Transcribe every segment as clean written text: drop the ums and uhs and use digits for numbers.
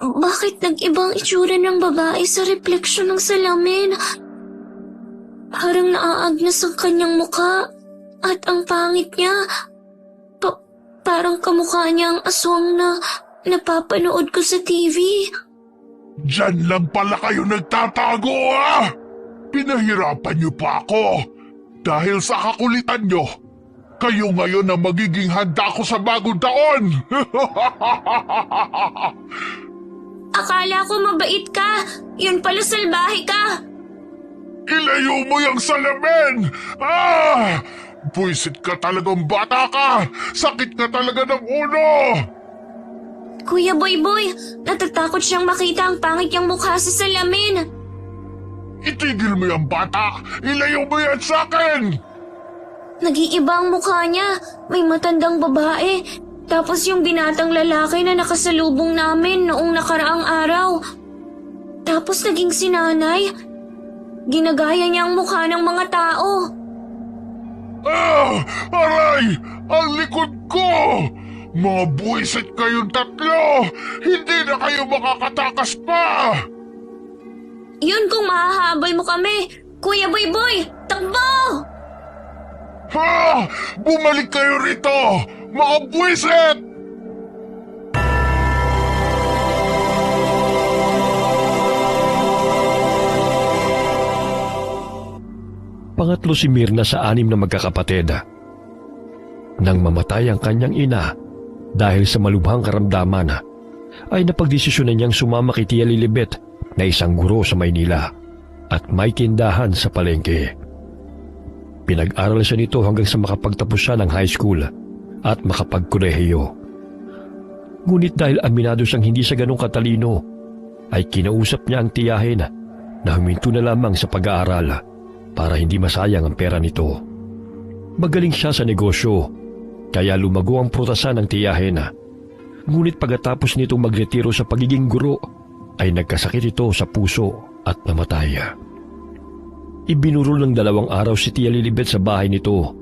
Bakit nag-ibang itsura ng babae sa refleksyon ng salamin? Parang naaagnas ang kanyang muka at ang pangit niya. Parang kamukha niya ang aswang na napapanood ko sa TV. Diyan lang pala kayo nagtatago, ah! Pinahirapan niyo pa ako. Dahil sa kakulitan niyo, kayo ngayon ang magiging handa ko sa bagong taon! Akala ko mabait ka. Yun pala salbahe ka. Ilayo mo yung salamin! Ah! Buisit ka talagang bata ka! Sakit ka talaga ng ulo! Kuya Boy, natatakot siyang makita ang pangit niyang mukha sa salamin. Itigil mo yung bata! Ilayo mo yan sa akin! Nag-iiba ang mukha niya. May matandang babae. Tapos yung binatang lalaki na nakasalubong namin noong nakaraang araw. Tapos naging sinanay. Ginagaya niya ang mukha ng mga tao. Ah! Aray! Ang likod ko! Mga buwisit kayong tatlo! Hindi na kayo makakatakas pa! Yun kung mahahabol mo kami. Kuya Boy, takbo! Ha! Bumalik kayo rito! Mga buwisit! Pangatlo si Mirna sa 6 na magkakapatid. Nang mamatay ang kanyang ina dahil sa malubhang karamdaman, ay napagdesisyonan niyang sumama kay Tia Lilibet na isang guro sa Maynila at may tindahan sa palengke. Pinag-aral siya nito hanggang sa makapagtapos siya ng high school at makapagkolehiyo. Ngunit dahil aminado siyang hindi siya ganong katalino, ay kinausap niya ang tiyahin na huminto na lamang sa pag-aaral para hindi masayang ang pera nito. Magaling siya sa negosyo, kaya lumago ang prutasan ng tiyahin. Ngunit pagkatapos nitong magretiro sa pagiging guro, ay nagkasakit ito sa puso at namatay. Ibinurol ng 2 araw si Tia Lilibet sa bahay nito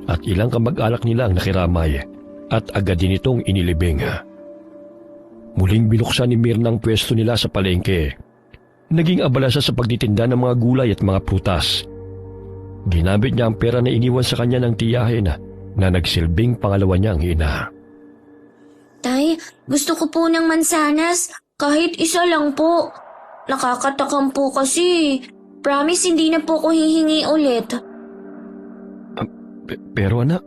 at ilang kamag-anak nila ang nakiramay at agad din itong inilibing. Muling binuksan ni Mirna ang pwesto nila sa palengke. Naging abala siya sa pagtitinda ng mga gulay at mga prutas. Ginamit niya ang pera na iniwan sa kanya ng tiyahin na nagsilbing pangalawa niyang ina. Tay, gusto ko po ng mansanas. Kahit isa lang po. Nakakatakam po kasi. Promise hindi na po ko hihingi ulit. Pero anak,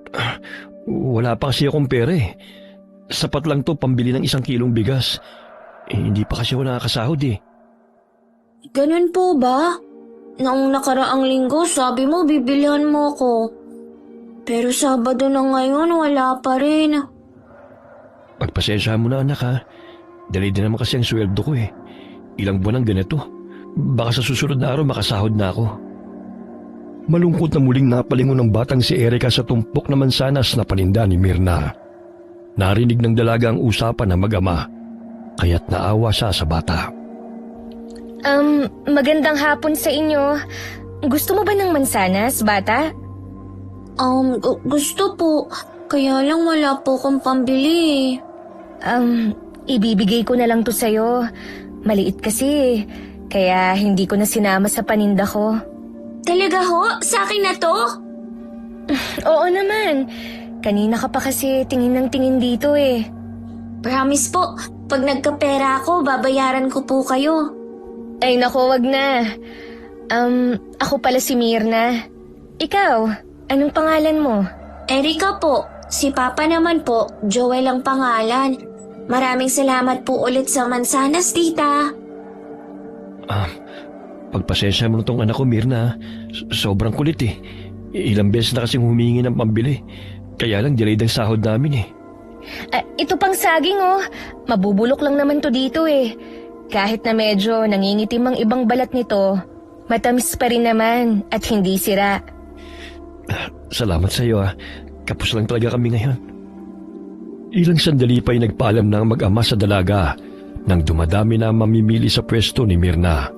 wala pa kasi akong pera eh. Sapat lang to pambili ng 1 kilong bigas. Hindi pa kasi ako nakakasahod eh. Ganun po ba? Noong nakaraang linggo, sabi mo bibilihan mo ko. Pero Sabado na ngayon, wala pa rin. Pagpasensyahan mo na anak ha. Dali din naman kasi ang sweldo ko eh. Ilang buwan ang ganito. Baka sa susunod na araw makasahod na ako. Malungkot na muling napalingon ng batang si Erica sa tumpok na mansanas na paninda ni Mirna. Narinig ng dalaga ang usapan ng mag-ama, kaya't naawa siya sa bata. Magandang hapon sa inyo. Gusto mo ba ng mansanas, bata? Gusto po. Kaya lang wala po kong pambili. Ibibigay ko na lang to sa'yo. Maliit kasi, kaya hindi ko na sinama sa paninda ko. Talaga ho? Sa akin na to? Oo naman. Kanina ka pa kasi tingin ng tingin dito eh. Promise po, pag nagkapera ako, babayaran ko po kayo. Ay nako, wag na. Ako pala si Mirna. Ikaw, anong pangalan mo? Erica po. Si Papa naman po, Joel ang pangalan. Maraming salamat po ulit sa mansanas, tita. Pagpasensya mo nitong anak ko, Mirna. Sobrang kulit eh. Ilang beses na kasing humingi ng pambili. Kaya lang delayed ang sahod namin eh. Ito pang saging oh. Mabubulok lang naman to dito eh. Kahit na medyo nangingitim ang ibang balat nito, matamis pa rin naman at hindi sira. Salamat sa iyo ah. Kapos lang talaga kami ngayon. Ilang sandali pa ay nagpaalam na ang mag-ama sa dalaga nang dumadami na mamimili sa pwesto ni Mirna.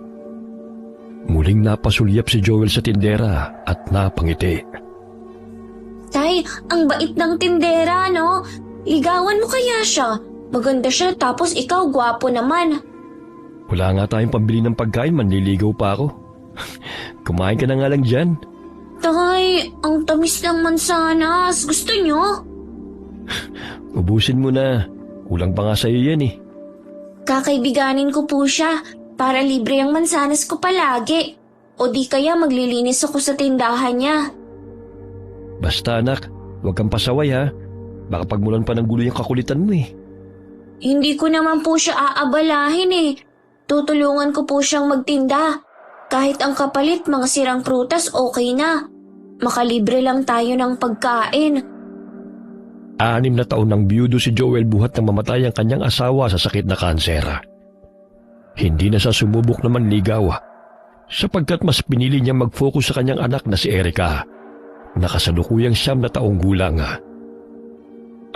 Muling napasulyap si Joel sa tindera at napangiti. Tay, ang bait ng tindera, no? Ligawan mo kaya siya? Maganda siya tapos ikaw gwapo naman. Wala nga tayong pambili ng pagkain, manliligaw pa ako. Kumain ka na nga lang dyan. Tay, ang tamis ng mansanas. Gusto nyo? Ubusin mo na. Kulang pa nga sa'yo yan eh. Kakaibiganin ko po siya para libre ang mansanas ko palagi. O di kaya maglilinis ako sa tindahan niya. Basta anak, huwag kang pasaway ha. Baka pagmulan pa ng gulo yung kakulitan mo eh. Hindi ko naman po siya aabalahin eh. Tutulungan ko po siyang magtinda. Kahit ang kapalit mga sirang prutas okay na. Makalibre lang tayo ng pagkain. 6 na taon ng biyudo si Joel buhat nang mamatay ang kanyang asawa sa sakit na kanser. Hindi na siya sumubok na manligaw sapagkat mas pinili niya mag-focus sa kanyang anak na si Erica na kasalukuyang 9 na taong gulang.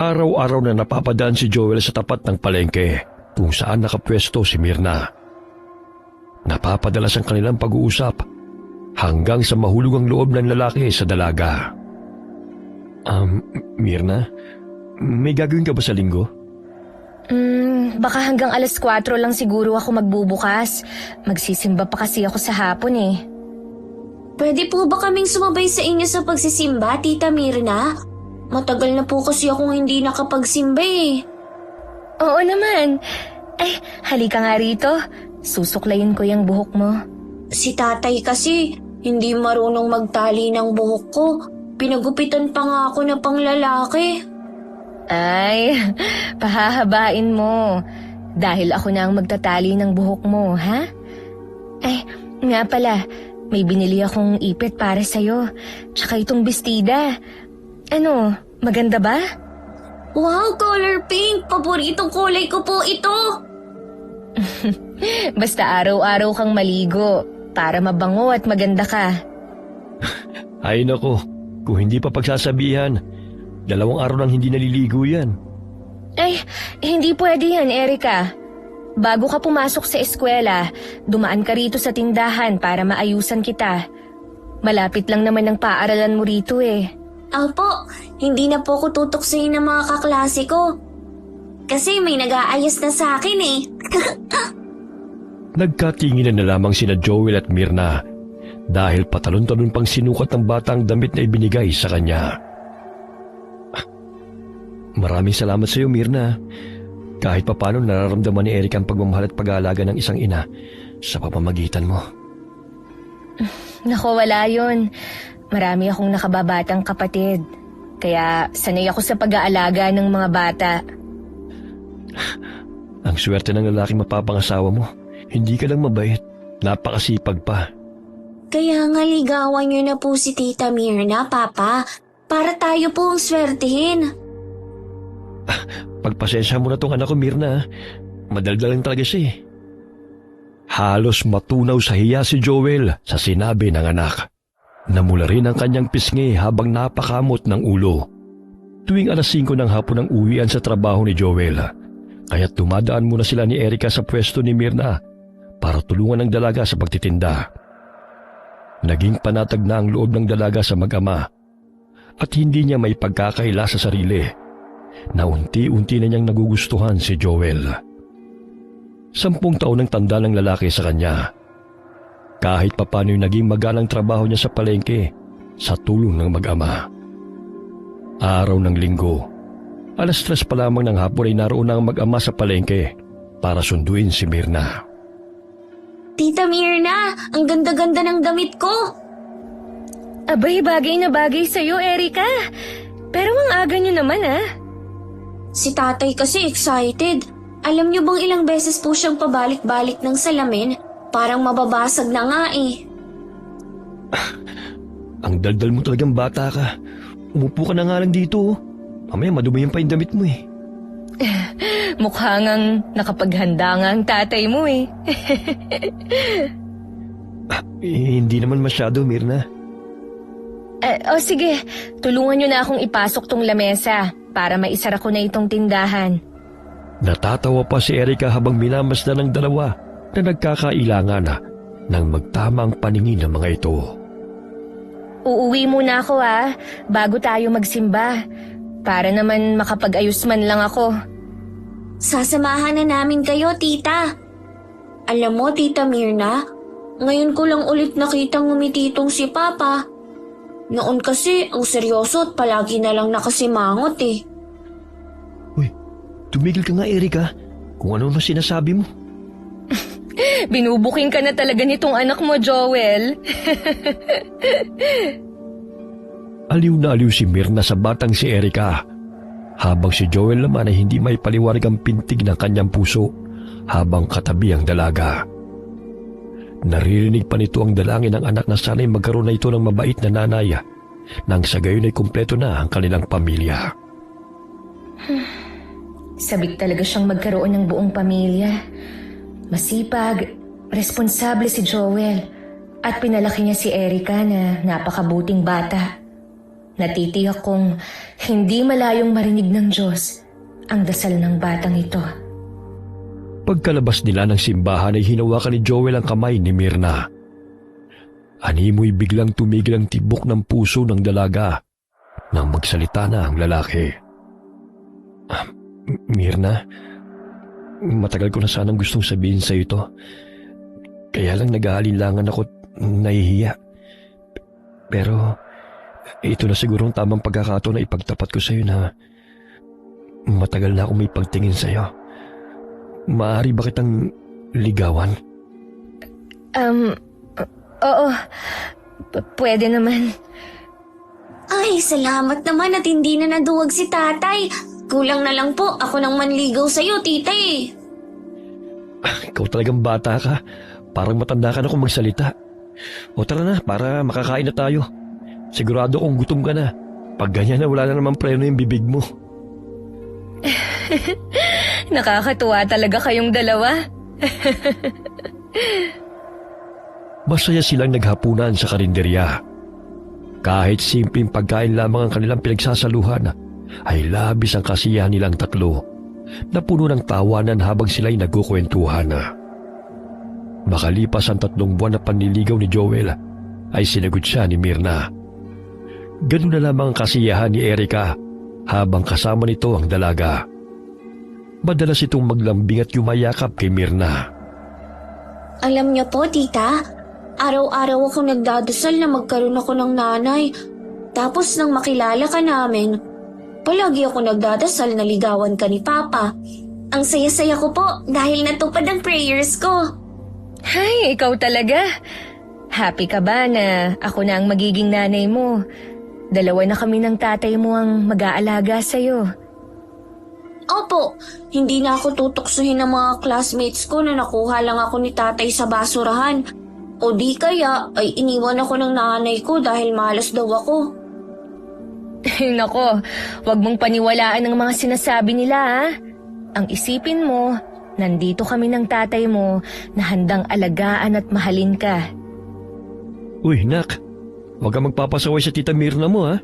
Araw-araw na napapadaan si Joel sa tapat ng palengke kung saan nakapwesto si Myrna. Napapadalas ang kanilang pag-uusap hanggang sa mahulog ang loob ng lalaki sa dalaga. Myrna, may gagawin ka ba sa linggo? Baka hanggang 4:00 lang siguro ako magbubukas. Magsisimba pa kasi ako sa hapon eh. Pwede po ba kaming sumabay sa inyo sa pagsisimba, Tita Myrna? Matagal na po kasi akong hindi nakapagsimba eh. Oo naman. Ay, halika nga rito. Susuklayin ko yung buhok mo. Si tatay kasi hindi marunong magtali ng buhok ko. Pinagupitan pa nga ako na panglalaki. Ay, pahahabain mo. Dahil ako na ang magtatali ng buhok mo, ha? Ay, nga pala, may binili akong ipit para sa'yo. Tsaka itong bestida. Ano, maganda ba? Wow, color pink! Paboritong kulay ko po ito! Basta araw-araw kang maligo para mabango at maganda ka. Ay nako, kung hindi pa pagsasabihan, 2 araw nang hindi naliligo yan. Ay, hindi pwede yan, Erica. Bago ka pumasok sa eskwela, dumaan ka rito sa tindahan para maayusan kita. Malapit lang naman ang paaralan mo rito eh. Opo, hindi na po ako tutuksoin ng mga kaklase ko. Kasi may nag-aayos na sa akin eh. Nagkatinginan na lamang sina Joel at Myrna dahil patalon-talon pang sinukat ng bata ang damit na ibinigay sa kanya. Maraming salamat sa iyo, Myrna. Kahit papano nararamdaman ni Erica ang pagmamahal at pag-aalaga ng isang ina sa pamamagitan mo. Naku, wala yun. Marami akong nakababatang kapatid. Kaya sanay ako sa pag-aalaga ng mga bata. Ang swerte ng lalaking mapapangasawa mo. Hindi ka lang mabait, napakasipag pa. Kaya nga ligawan niyo na po si Tita Myrna, Papa. Para tayo po ang swertihin. Pagpasensya mo na tong anak ko, Myrna. Madaldal lang talaga siya eh. Halos matunaw sa hiya si Joel sa sinabi ng anak. Namula rin ang kanyang pisngi habang napakamot ng ulo. Tuwing 5:00 ng hapon ang uwian sa trabaho ni Joel. Kaya tumadaan muna sila ni Erica sa pwesto ni Myrna para tulungan ang dalaga sa pagtitinda. Naging panatag na ang loob ng dalaga sa mag-ama at hindi niya may pagkakaila sa sarili na unti-unti na niyang nagugustuhan si Joel. 10 taon ang tanda ng lalaki sa kanya. Kahit papano'y naging magalang trabaho niya sa palengke sa tulong ng mag-ama. Araw ng linggo, 3:00 pa lamang ng hapon ay naroon ang mag-ama sa palengke para sunduin si Myrna. Tita Myrna, ang ganda-ganda ng damit ko. Abay, bagay na bagay sa'yo, Erica. Pero ang aga niyo naman ah. Si tatay kasi excited. Alam niyo bang ilang beses po siyang pabalik-balik ng salamin? Parang mababasag na nga eh. Ang daldal mo talagang bata ka. Umupo ka na nga lang dito. Mamaya madumayan pa yung damit mo eh. Mukha ngang nakapaghanda nga ang tatay mo eh. Hindi naman masyado, Myrna. Sige, tulungan niyo na akong ipasok tong lamesa para maisara ko na itong tindahan. Natatawa pa si Erica habang minamasdan ng dalawa na nagkakailangan ng magtamang paningin ng mga ito. Uuwi muna ako bago tayo magsimba. Para naman makapag-ayos man lang ako. Sasamahan na namin kayo, tita. Alam mo, Tita Mirna, ngayon ko lang ulit nakitang umititong si Papa. Noon kasi ang seryoso at palagi na lang nakasimangot eh. Uy, tumigil ka nga Erika. Kung ano na sinasabi mo. Binubuking ka na talaga nitong anak mo, Joel. Aliw na aliw si Mirna sa batang si Erika. Habang si Joel naman ay hindi may paliwanag ang pintig ng kanyang puso habang katabi ang dalaga. Naririnig pa nito ang dalangin ng anak na sana'y magkaroon na ito ng mabait na nanay nang sa gayon ay kumpleto na ang kanilang pamilya. Sabik talaga siyang magkaroon ng buong pamilya. Masipag, responsable si Joel at pinalaki niya si Erika na napakabuting bata. Natitiyak kong hindi malayong marinig ng Diyos ang dasal ng batang ito. Pagkalabas nila ng simbahan ay hinawakan ni Joel ang kamay ni Mirna. Animoy biglang tumigil ang tibok ng puso ng dalaga nang magsalita na ang lalaki. Mirna, matagal ko na sanang gustong sabihin sa ito. Kaya lang nag-aalinlangan ako at nahihiya. Pero ito na siguro ang tamang pagkakataon na ipagtapat ko sa iyo na matagal na ako may pagtingin sa iyo. Maaari ba kitang ligawan? Oo. Pwede naman. Ay, salamat naman at hindi na naduwag si tatay. Kulang na lang po ako nang manligaw sa'yo, tita eh. Ikaw talagang bata ka. Parang matanda ka na kung magsalita. O tara na, para makakain na tayo. Sigurado kong gutom ka na. Pag ganyan na wala na naman preno yung bibig mo. Nakakatuwa talaga kayong dalawa. Masaya silang naghapunan sa karinderya. Kahit simpleng pagkain lamang ang kanilang pinagsasaluhan, ay labis ang kasiyahan nilang tatlo na puno ng tawanan habang sila'y nagkukwentuhan. Makalipas ang 3 buwan na panliligaw ni Joel, ay sinagot siya ni Mirna. Ganun na lamang ang kasiyahan ni Erika habang kasama nito ang dalaga. Madalas itong maglambing at yumayakap kay Mirna. Alam niyo po, tita, araw-araw ako nagdadasal na magkaroon ako ng nanay. Tapos nang makilala ka namin, palagi ako nagdadasal na ligawan ka ni Papa. Ang saya-saya ko po dahil natupad ang prayers ko. Hay, ikaw talaga. Happy ka ba na ako na ang magiging nanay mo? 2 na kami ng tatay mo ang mag-aalaga sa'yo. Opo, hindi na ako tutuksuhin ng mga classmates ko na nakuha lang ako ni tatay sa basurahan. O di kaya ay iniwan ako ng nanay ko dahil malas daw ako. Nako, wag mong paniwalaan ang mga sinasabi nila ha. Ang isipin mo, nandito kami ng tatay mo na handang alagaan at mahalin ka. Uy, nak, huwag kang magpapasaway sa tita Mirna mo ha.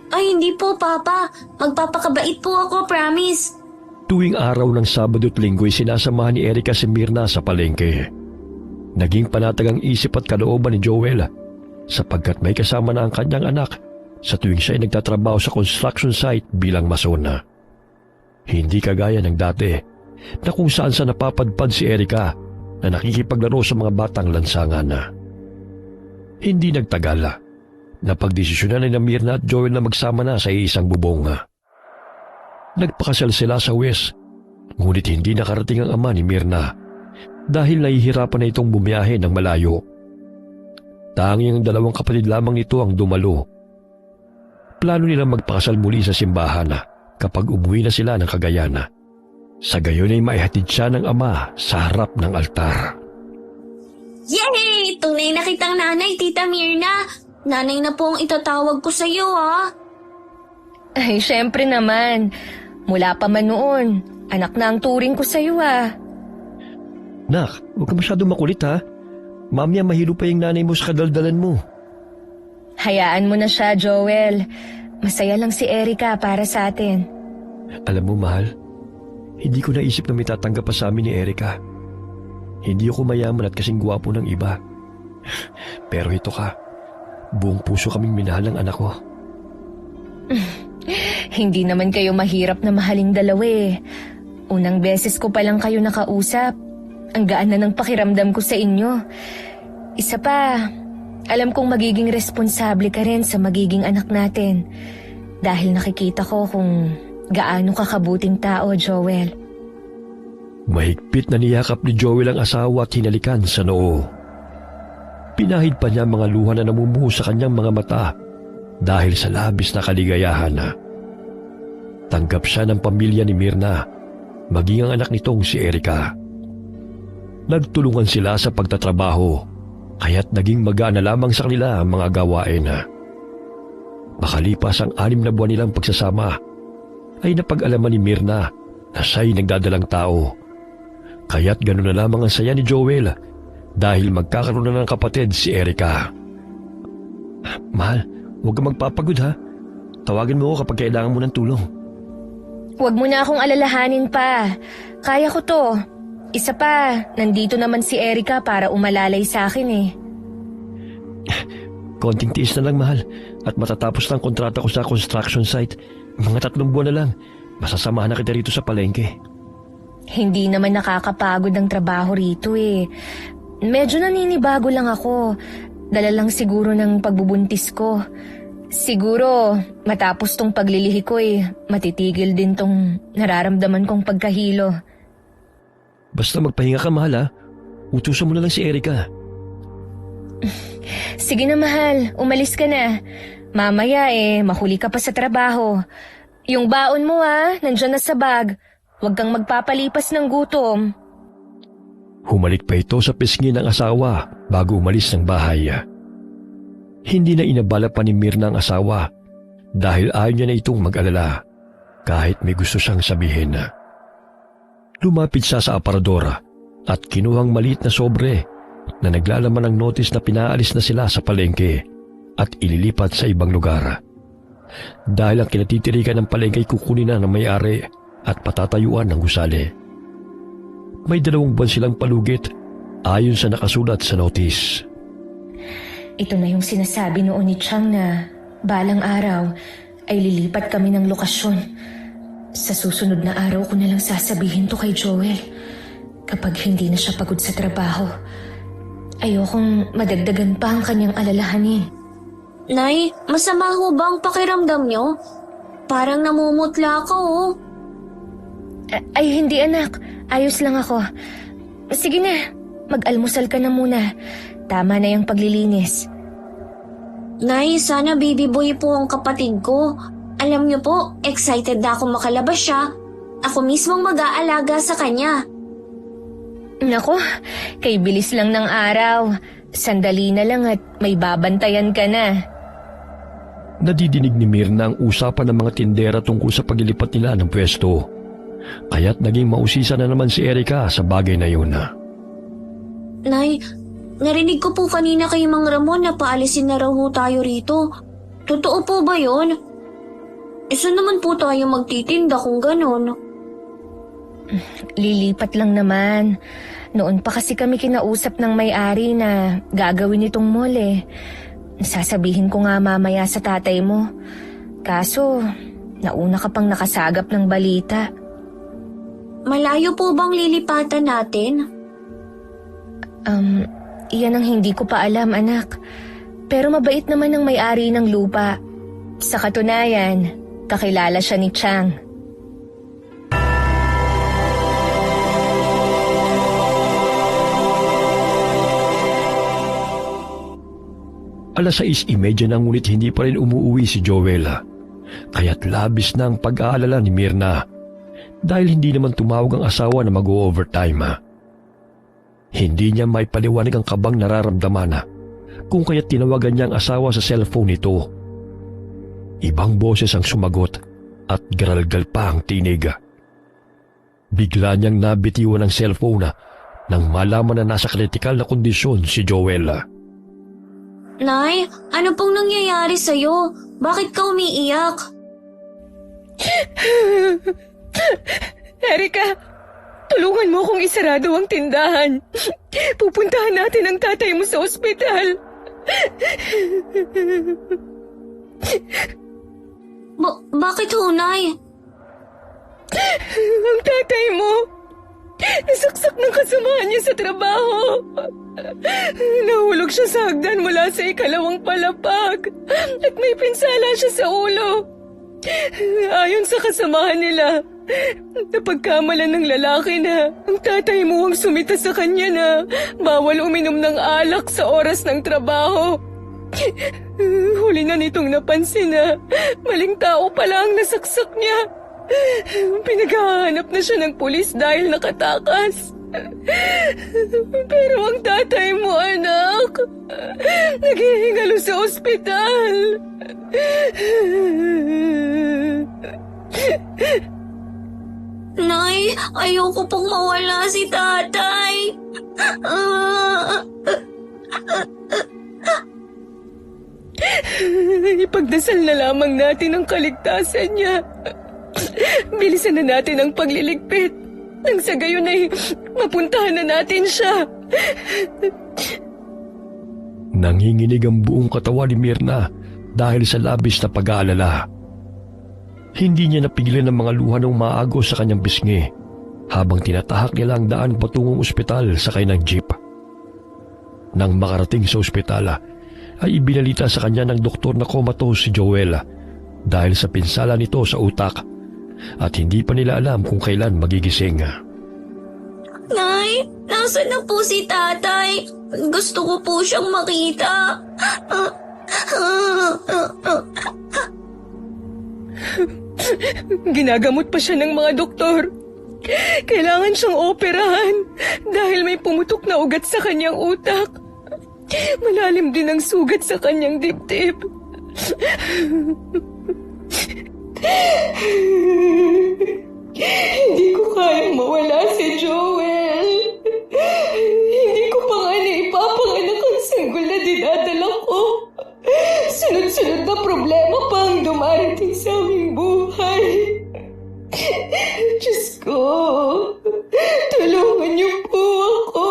Ay hindi po, Papa. Magpapakabait po ako, promise. Tuwing araw ng Sabado at Linggo ay sinasamahan ni Erika si Mirna sa palengke. Naging panatag ang isip at kalooban ni Joel sapagkat may kasama na ang kanyang anak sa tuwing siya ay nagtatrabaho sa construction site bilang masona. Hindi kagaya ng dati na kung saan sa napapadpad si Erika na nakikipaglaro sa mga batang lansangan. Hindi nagtagal. Napagdesisyonan ni Mirna at Joel na magsama na sa isang bubong. Nagpakasal sila sa West, ngunit hindi nakarating ang ama ni Mirna dahil nahihirapan na itong bumiyahe ng malayo. Tanging ang 2 kapatid lamang nito ang dumalo. Plano nilang magpakasal muli sa simbahan kapag umuwi na sila ng Cagayan. Sa gayon ay maihatid siya ng ama sa harap ng altar. Yay! Tunay na kitang nanay, Tita Mirna. Nanay na po ang itatawag ko sa iyo, ha? Ay, syempre naman. Mula pa man noon, anak na ang turing ko sa'yo ah. Nak, huwag ka masyado makulit ha. Mamaya mahilo pa yung nanay mo sa kadaldalan mo. Hayaan mo na siya, Joel. Masaya lang si Erika para sa atin. Alam mo, mahal, hindi ko naisip na may tatanggap pa sa amin ni Erika. Hindi ako mayaman at kasing gwapo ng iba. Pero ito ka. Buong puso kaming minahal ng anak ko. Hindi naman kayo mahirap na mahaling dalawa eh. Unang beses ko palang kayo nakausap. Ang gaan na ng pakiramdam ko sa inyo. Isa pa, alam kong magiging responsable ka rin sa magiging anak natin. Dahil nakikita ko kung gaano ka kabuting tao, Joel. Mahigpit na niyakap ni Joel ang asawa at hinalikan sa noo. Pinahid pa niya ang mga luha na namumuho sa kanyang mga mata dahil sa labis na kaligayahan. Tanggap siya ng pamilya ni Myrna, maging ang anak nitong si Erica. Nagtulungan sila sa pagtatrabaho, kaya't naging magaan na lamang sa kanila ang mga gawain. Makalipas ang 6 na buwan nilang pagsasama, ay napag-alaman ni Myrna na siya'y nagdadalang tao. Kaya't gano'n na lamang ang saya ni Joel dahil magkakaroon na ng kapatid si Erica. Mahal, huwag kang magpapagod ha. Tawagin mo ako kapag kailangan mo ng tulong. Huwag mo na akong alalahanin pa. Kaya ko to. Isa pa, nandito naman si Erica para umalalay sa akin eh. Konting tiis na lang, mahal. At matatapos na ang kontrata ko sa construction site. Mga 3 buwan na lang. Masasamahan na kita rito sa palengke. Hindi naman nakakapagod ang trabaho rito eh. Medyo naninibago lang ako. Dala lang siguro ng pagbubuntis ko. Siguro, matapos tong paglilihi ko matitigil din tong nararamdaman kong pagkahilo. Basta magpahinga ka, mahal ha. Utusan mo na lang si Erica. Sige na mahal, umalis ka na. Mamaya mahuli ka pa sa trabaho. Yung baon mo nandyan na sa bag. Huwag kang magpapalipas ng gutom. Humalik pa ito sa pisngi ng asawa bago umalis ng bahay. Hindi na inabala pa ni Myrna ang asawa dahil ayaw niya na itong mag-alala kahit may gusto siyang sabihin. Lumapit siya sa aparadora at kinuhang maliit na sobre na naglalaman ng notis na pinaalis na sila sa palengke at ililipat sa ibang lugar. Dahil ang kinatitirikan ng palengke ay kukunin na ng may-ari at patatayuan ng gusali. May 2 buwan silang palugit ayon sa nakasulat sa notis. Ito na yung sinasabi noon ni Chang na balang araw ay lilipat kami ng lokasyon. Sa susunod na araw ko na lang sasabihin to kay Joel kapag hindi na siya pagod sa trabaho. Ayokong madagdagan pa ang kanyang alalahanin. Nay, masama ho ba ang pakiramdam niyo? Parang namumutla ako Ay hindi anak, ayos lang ako. Sige na, mag-almusal ka na muna. Tama na yung paglilinis. Nay, sana baby boy po ang kapatid ko. Alam niyo po, excited na ako makalabas siya. Ako mismong mag-aalaga sa kanya. Nako, kay bilis lang ng araw. Sandali na lang at may babantayan ka na. Nadidinig ni Myrna ang usapan ng mga tindera tungkol sa paglilipat nila ng pwesto. Kaya't naging mausisa na naman si Erica sa bagay na yun. Nay, narinig ko po kanina kay Mang Ramon na paalisin na raw ho tayo rito. Totoo po ba yun? Isa naman po tayo magtitinda kung ganon. Lilipat lang naman. Noon pa kasi kami kinausap ng may-ari na gagawin itong mall Sasabihin ko nga mamaya sa tatay mo. Kaso, nauna ka pang nakasagap ng balita. Malayo po bang lilipatan natin? Iyan ang hindi ko pa alam, anak. Pero mabait naman ang may-ari ng lupa. Sa katunayan, kakilala siya ni Chang. Alas 6:30 na ngunit hindi pa rin umuwi si Joel. Kaya't labis na ang pag-aalala ni Myrna dahil hindi naman tumawag ang asawa na mag-o-overtime. Hindi niya may paliwanag ang kabang nararamdaman kung kaya't tinawagan niya ang asawa sa cellphone nito. Ibang boses ang sumagot at garalgal pa ang tinig. Bigla niyang nabitiwan ang cellphone nang malaman na nasa kritikal na kondisyon si Joel. Nay, ano pong nangyayari sa'yo? Bakit ka umiiyak? Erica, tulungan mo akong isarado ang tindahan. Pupuntahan natin ang tatay mo sa ospital. Bakit ho, Nay? Ang tatay mo, nasaksak ng kasamahan niya sa trabaho. Nahulog siya sa hagdan mula sa ikalawang palapag at may pinsala siya sa ulo. Ayon sa kasamahan nila, napagkamalan ng lalaki na ang tatay mo ang sumita sa kanya na bawal uminom ng alak sa oras ng trabaho. Huli na nitong napansin na maling tao pala ang nasaksak niya. Pinaghahanap na siya ng pulis dahil nakatakas. Pero ang tatay mo, anak, naghihingalo sa ospital. Nay, ayoko pong mawala si tatay. Ipagdasal na lamang natin ang kaligtasan niya. Bilisan na natin ang pagliligpit. Nang sa gayon ay mapuntahan na natin siya. Nanginginig ang buong katawan ni Mirna dahil sa labis na pag-aalala. Hindi niya napigilan ang mga luha ng maagos sa kanyang bisngi habang tinatahak nila ang daan patungong ospital sakay ng jeep. Nang makarating sa ospital, ay ibinalita sa kanya ng doktor na comatose si Joel dahil sa pinsala nito sa utak at hindi pa nila alam kung kailan magigising. Nay, nasaan na po si tatay? Gusto ko po siyang makita. Ginagamot pa siya ng mga doktor. Kailangan siyang operahan dahil may pumutok na ugat sa kanyang utak. Malalim din ang sugat sa kanyang dibdib. Hindi ko kayang mawala si Joel. Hindi ko pa nga naipapanganak ang sanggol na dinadala ko. Sunod-sunod na problema pa ang dumarating sa aming buhay. Diyos ko, tulungan niyo po ako.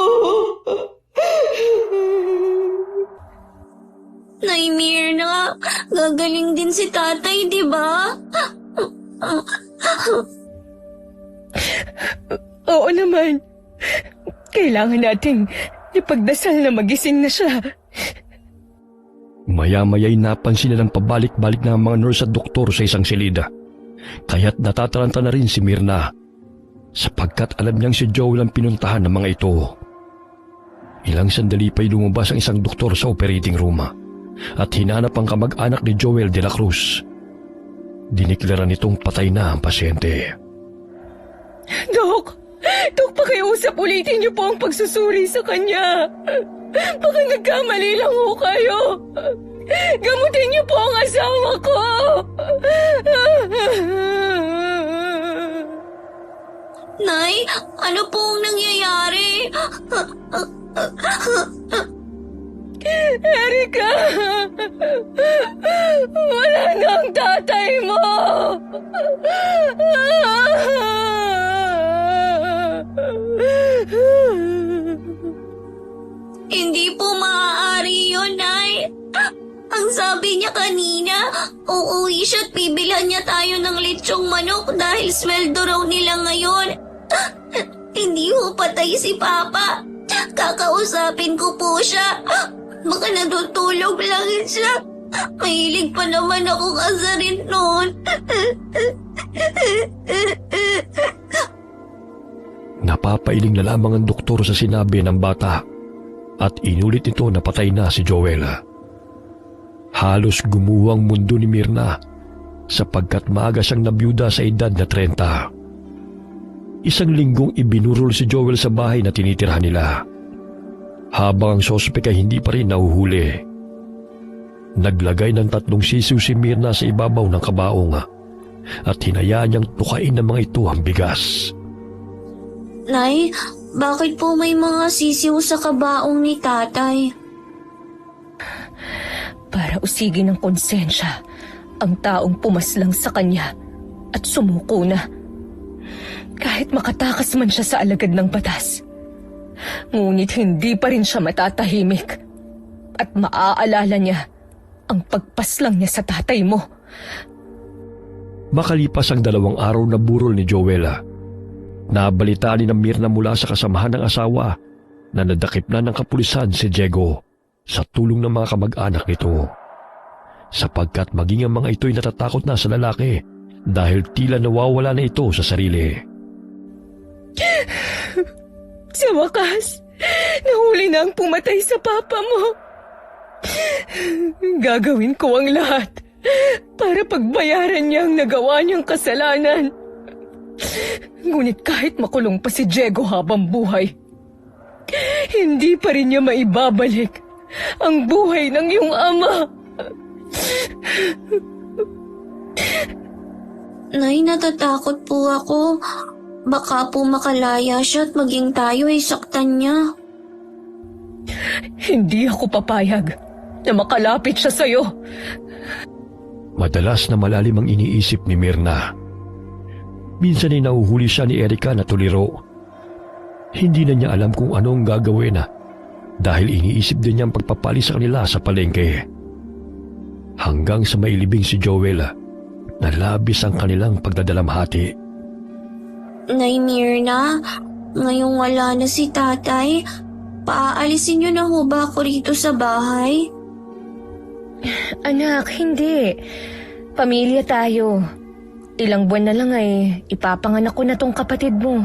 Nay Mirna, gagaling din si tatay, di ba? Oo naman. Kailangan nating ipagdasal na magising na siya. Maya-maya'y napansin na ng pabalik-balik na mga nurse at doktor sa isang silida. Kaya't natataranta na rin si Mirna sapagkat alam niyang si Joel ang pinuntahan ng mga ito. Ilang sandali pa'y lumabas ang isang doktor sa operating room at hinanap ang kamag-anak ni Joel de la Cruz. Diniklara nitong patay na ang pasyente. Dok, pakiusap ulitin niyo po ang pagsusuri sa kanya. Baka nagkamali lang ho kayo. Gamutin niyo po ang asawa ko. Nay, ano pong nangyayari? Erika, wala na ang tatay mo. Hindi po maaari yun, Nay. Ang sabi niya kanina, uuwi siya at bibilhan niya tayo ng lechong manok dahil sweldo raw nila ngayon. Hindi ho patay si Papa. Kakausapin ko po siya. Baka natutulog lang siya. Mahilig pa naman ako kasarin noon. Napapailing na lamang ang doktor sa sinabi ng bata at inulit nito na patay na si Joel. Halos gumuwang mundo ni Mirna sapagkat maaga siyang nabiyuda sa edad na 30. Isang linggong ibinurol si Joel sa bahay na tinitirhan nila. Habang ang sospek ay hindi pa rin nahuhuli. Naglagay ng 3 sisiw si Mirna sa ibabaw ng kabaong at hinayaan niyang tukain ng mga ito ang bigas. Nay, bakit po may mga sisiw sa kabaong ni tatay? Para usigin ng konsensya ang taong pumaslang sa kanya at sumuko na. Kahit makatakas man siya sa alagad ng batas. Ngunit hindi pa rin siya matatahimik at maaalala niya ang pagpaslang niya sa tatay mo. Makalipas ang 2 araw na burol ni Joella, nabalitaan ni Mirna mula sa kasamahan ng asawa na nadakip na ng kapulisan si Diego sa tulong ng mga kamag-anak nito. Sapagkat maging ang mga ito'y natatakot na sa lalaki dahil tila nawawala na ito sa sarili. Sa wakas, nahuli na ang pumatay sa papa mo. Gagawin ko ang lahat para pagbayaran niya ang nagawa niyang kasalanan. Ngunit kahit makulong pa si Diego habang buhay, hindi pa rin niya maibabalik ang buhay ng iyong ama. Nay, natatakot po ako. Baka po makalaya siya at maging tayo ay saktan niya. Hindi ako papayag na makalapit siya sa'yo. Madalas na malalim ang iniisip ni Mirna. Minsan ay nahuhuli siya ni Erica na tuliro. Hindi na niya alam kung anong gagawin dahil iniisip din niya ang pagpapali sa kanila sa palengke. Hanggang sa mailibing si Joel na labis ang kanilang pagdadalamhati. Nay Mirna, ngayong wala na si tatay, paaalisin niyo na ho ba ako rito sa bahay? Anak, hindi. Pamilya tayo. Ilang buwan na lang ay ipapanganak ko na tong kapatid mo.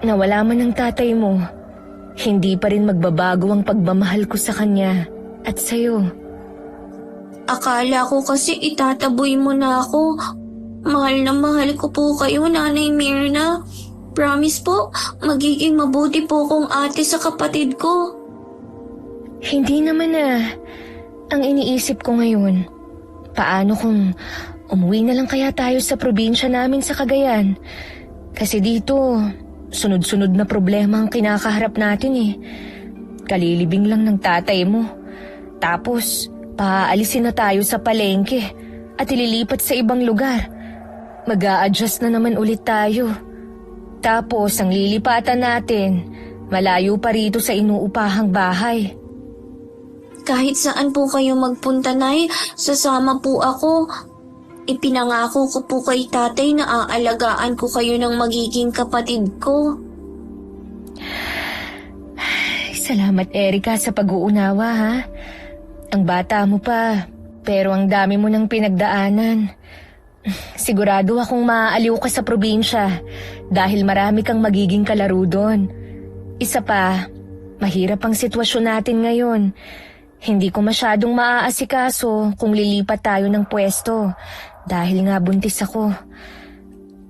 Nawala man ang tatay mo, hindi pa rin magbabago ang pagmamahal ko sa kanya at sa'yo. Akala ko kasi itataboy mo na ako. Mahal na mahal ko po kayo, Nanay Mirna. Promise po, magiging mabuti po kong ate sa kapatid ko. Hindi naman Ang iniisip ko ngayon, paano kung umuwi na lang kaya tayo sa probinsya namin sa Cagayan? Kasi dito, sunod-sunod na problema ang kinakaharap natin Kalilibing lang ng tatay mo. Tapos, paalisin na tayo sa palengke at ililipat sa ibang lugar. Mag-a-adjust na naman ulit tayo. Tapos, ang lilipatan natin, malayo pa rito sa inuupahang bahay. Kahit saan po kayo magpunta, Nay, sasama po ako. Ipinangako ko po kay tatay na aalagaan ko kayo ng magiging kapatid ko. Salamat, Erica, sa pag-uunawa, ha? Ang bata mo pa, pero ang dami mo ng pinagdaanan. Sigurado akong maaaliw ka sa probinsya dahil marami kang magiging kalaro doon. Isa pa, mahirap ang sitwasyon natin ngayon. Hindi ko masyadong maaasikaso kung lilipat tayo ng pwesto dahil nga buntis ako.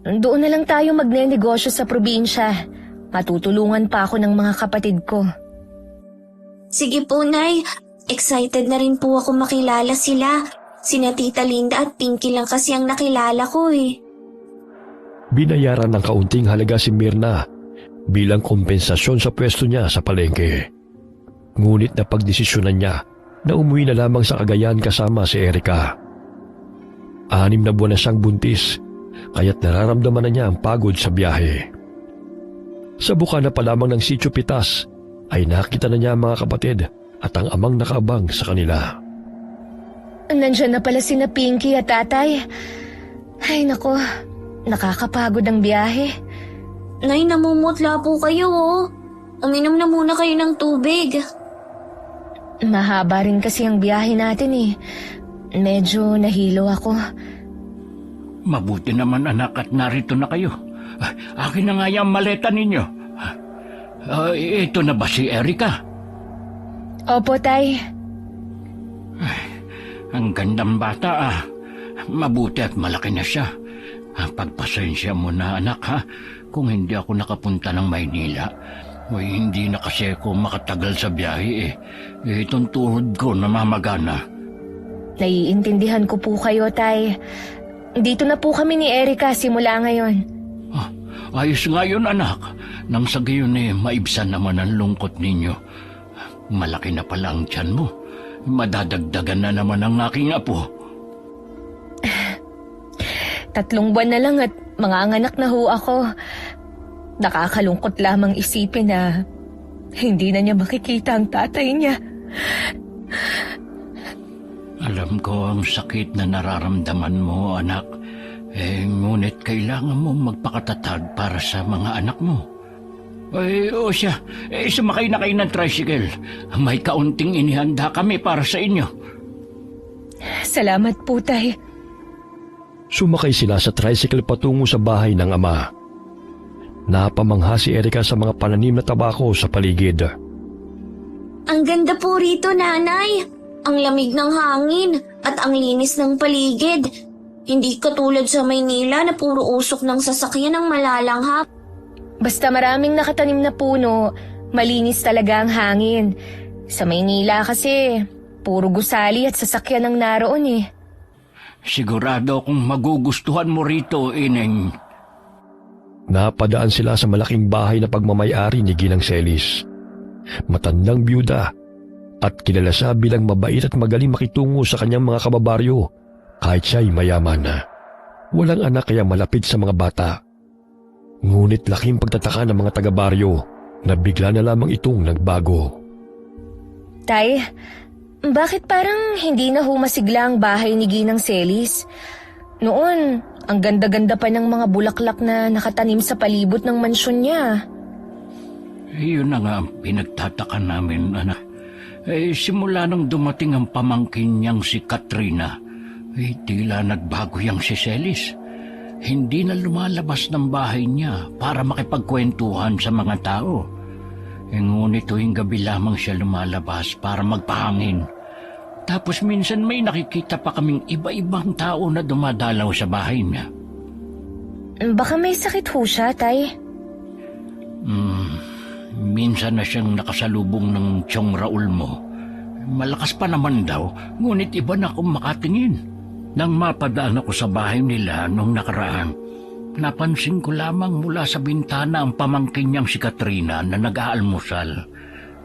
Doon na lang tayo magne-negosyo sa probinsya. Matutulungan pa ako ng mga kapatid ko. Sige po, Nay. Excited na rin po ako makilala sila. Sina Tita Linda at Pinky lang kasi ang nakilala ko Binayaran ng kaunting halaga si Mirna bilang kompensasyon sa pwesto niya sa palengke. Ngunit napagdesisyonan niya na umuwi na lamang sa Cagayan kasama si Erica. 6 na buwan na siyang buntis, kaya't nararamdaman na niya ang pagod sa biyahe. Sa bukana pa lamang ng Sitio Pitas ay nakita na niya ang mga kapatid at ang amang nakaabang sa kanila. Nandyan na pala sina Pinky at tatay. Ay nako, nakakapagod ang biyahe. Nay, namumutla po kayo Uminom na muna kayo ng tubig. Mahaba rin kasi ang biyahe natin Medyo nahilo ako. Mabuti naman anak at narito na kayo. Akin na nga yung maleta ninyo. Ito na ba si Erica? Opo, tay. Ang gandang bata Mabuti at malaki na siya. Pagpasensya mo na anak kung hindi ako nakapunta ng Maynila. Hindi na kasi ako makatagal sa biyahe Itong tuhod ko namamagana. Naiintindihan ko po kayo, tay. Dito na po kami ni Erica simula ngayon. Ayos nga yun anak. Nang sa gayon maibsan naman ang lungkot ninyo. Malaki na pala ang tiyan mo. Madadagdagan na naman ang aking apo. 3 buwan na lang at manganganak na ho ako. Nakakalungkot lamang isipin na hindi na niya makikita ang tatay niya. Alam ko ang sakit na nararamdaman mo, anak. Ngunit kailangan mo magpakatatag para sa mga anak mo. O siya, sumakay na kayo ng tricycle. May kaunting inihanda kami para sa inyo. Salamat po, Tay. Sumakay sila sa tricycle patungo sa bahay ng ama. Napamangha si Erika sa mga pananim na tabako sa paligid. Ang ganda po rito, Nanay. Ang lamig ng hangin at ang linis ng paligid. Hindi katulad sa Maynila na puro usok ng sasakyan ng malalanghap. Basta maraming nakatanim na puno, malinis talaga ang hangin. Sa Maynila kasi, puro gusali at sasakyan ang naroon eh. Sigurado kung magugustuhan mo rito, Ineng. Napadaan sila sa malaking bahay na pagmamayari ni Ginang Celis. Matandang byuda at kilala siya bilang mabait at magaling makitungo sa kanyang mga kababaryo kahit siya'y mayaman. Walang anak kaya malapit sa mga bata. Ngunit laking pagtataka ng mga taga-baryo na bigla na lamang itong nagbago. Tay, bakit parang hindi na humasigla ang bahay ni Ginang Celis? Noon, ang ganda-ganda pa ng mga bulaklak na nakatanim sa palibot ng mansyon niya. Yun na nga ang pinagtataka namin, anak. Simula nang dumating ang pamangkin niyang si Katrina, tila nagbago yang si Celis. Hindi na lumalabas ng bahay niya para makipagkwentuhan sa mga tao. Ngunit tuwing gabi lamang siya lumalabas para magpahangin. Tapos minsan may nakikita pa kaming iba-ibang tao na dumadalaw sa bahay niya. Baka may sakit ho siya, Tay. Minsan na siyang nakasalubong ng tiyong Raul mo. Malakas pa naman daw, ngunit iba na akong makatingin. Nang mapadaan ako sa bahay nila nung nakaraan, napansin ko lamang mula sa bintana ang pamangkin niyang si Katrina na nag-aalmusal.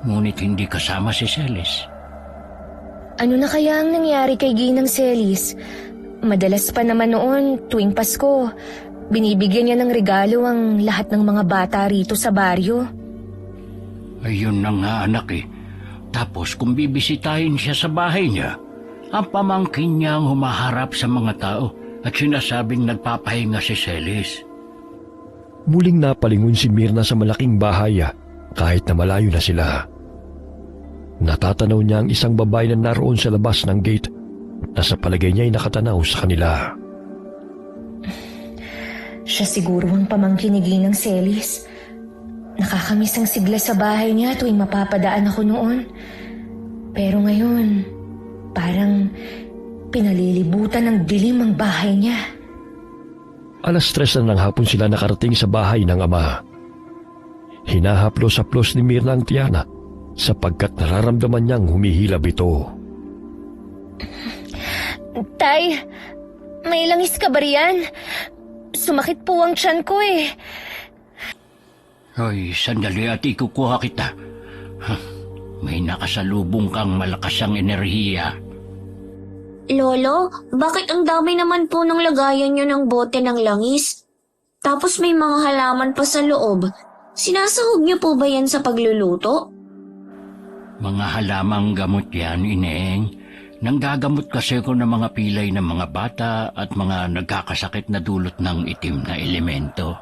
Ngunit hindi kasama si Celis. Ano na kaya ang nangyari kay Ginang Celis? Madalas pa naman noon, tuwing Pasko, binibigyan niya ng regalo ang lahat ng mga bata rito sa baryo. Ayun na nga, anak eh. Tapos kung bibisitahin siya sa bahay niya, ang pamangkin niya ang humaharap sa mga tao at sinasabing nagpapahinga si Celis. Muling napalingon si Mirna sa malaking bahay kahit na malayo na sila. Natatanaw niya ang isang babae na naroon sa labas ng gate na sa palagay niya ay nakatanaw sa kanila. Siya siguro ang pamangkin ni Ginang Celis. Nakakamiss ang sigla sa bahay niya tuwing mapapadaan ako noon. Pero ngayon, parang pinalilibutan ng dilim ang bahay niya. 3:00 na ng hapon sila nakarating sa bahay ng ama. Hinahaplos-haplos ni Mirna ang tiyana sapagkat nararamdaman niyang humihilab ito. Tay, may langis ka ba riyan? Sumakit po ang tiyan ko eh. Hoy, sandali at ikukuha kita. May nakasalubong kang malakasang enerhiya. Lolo, bakit ang dami naman po ng lagayan niyo ng bote ng langis? Tapos may mga halaman pa sa loob. Sinasahog niyo po ba yan sa pagluluto? Mga halamang gamot yan, Ineng. Nanggagamot kasi ko ng mga pilay ng mga bata at mga nagkakasakit na dulot ng itim na elemento.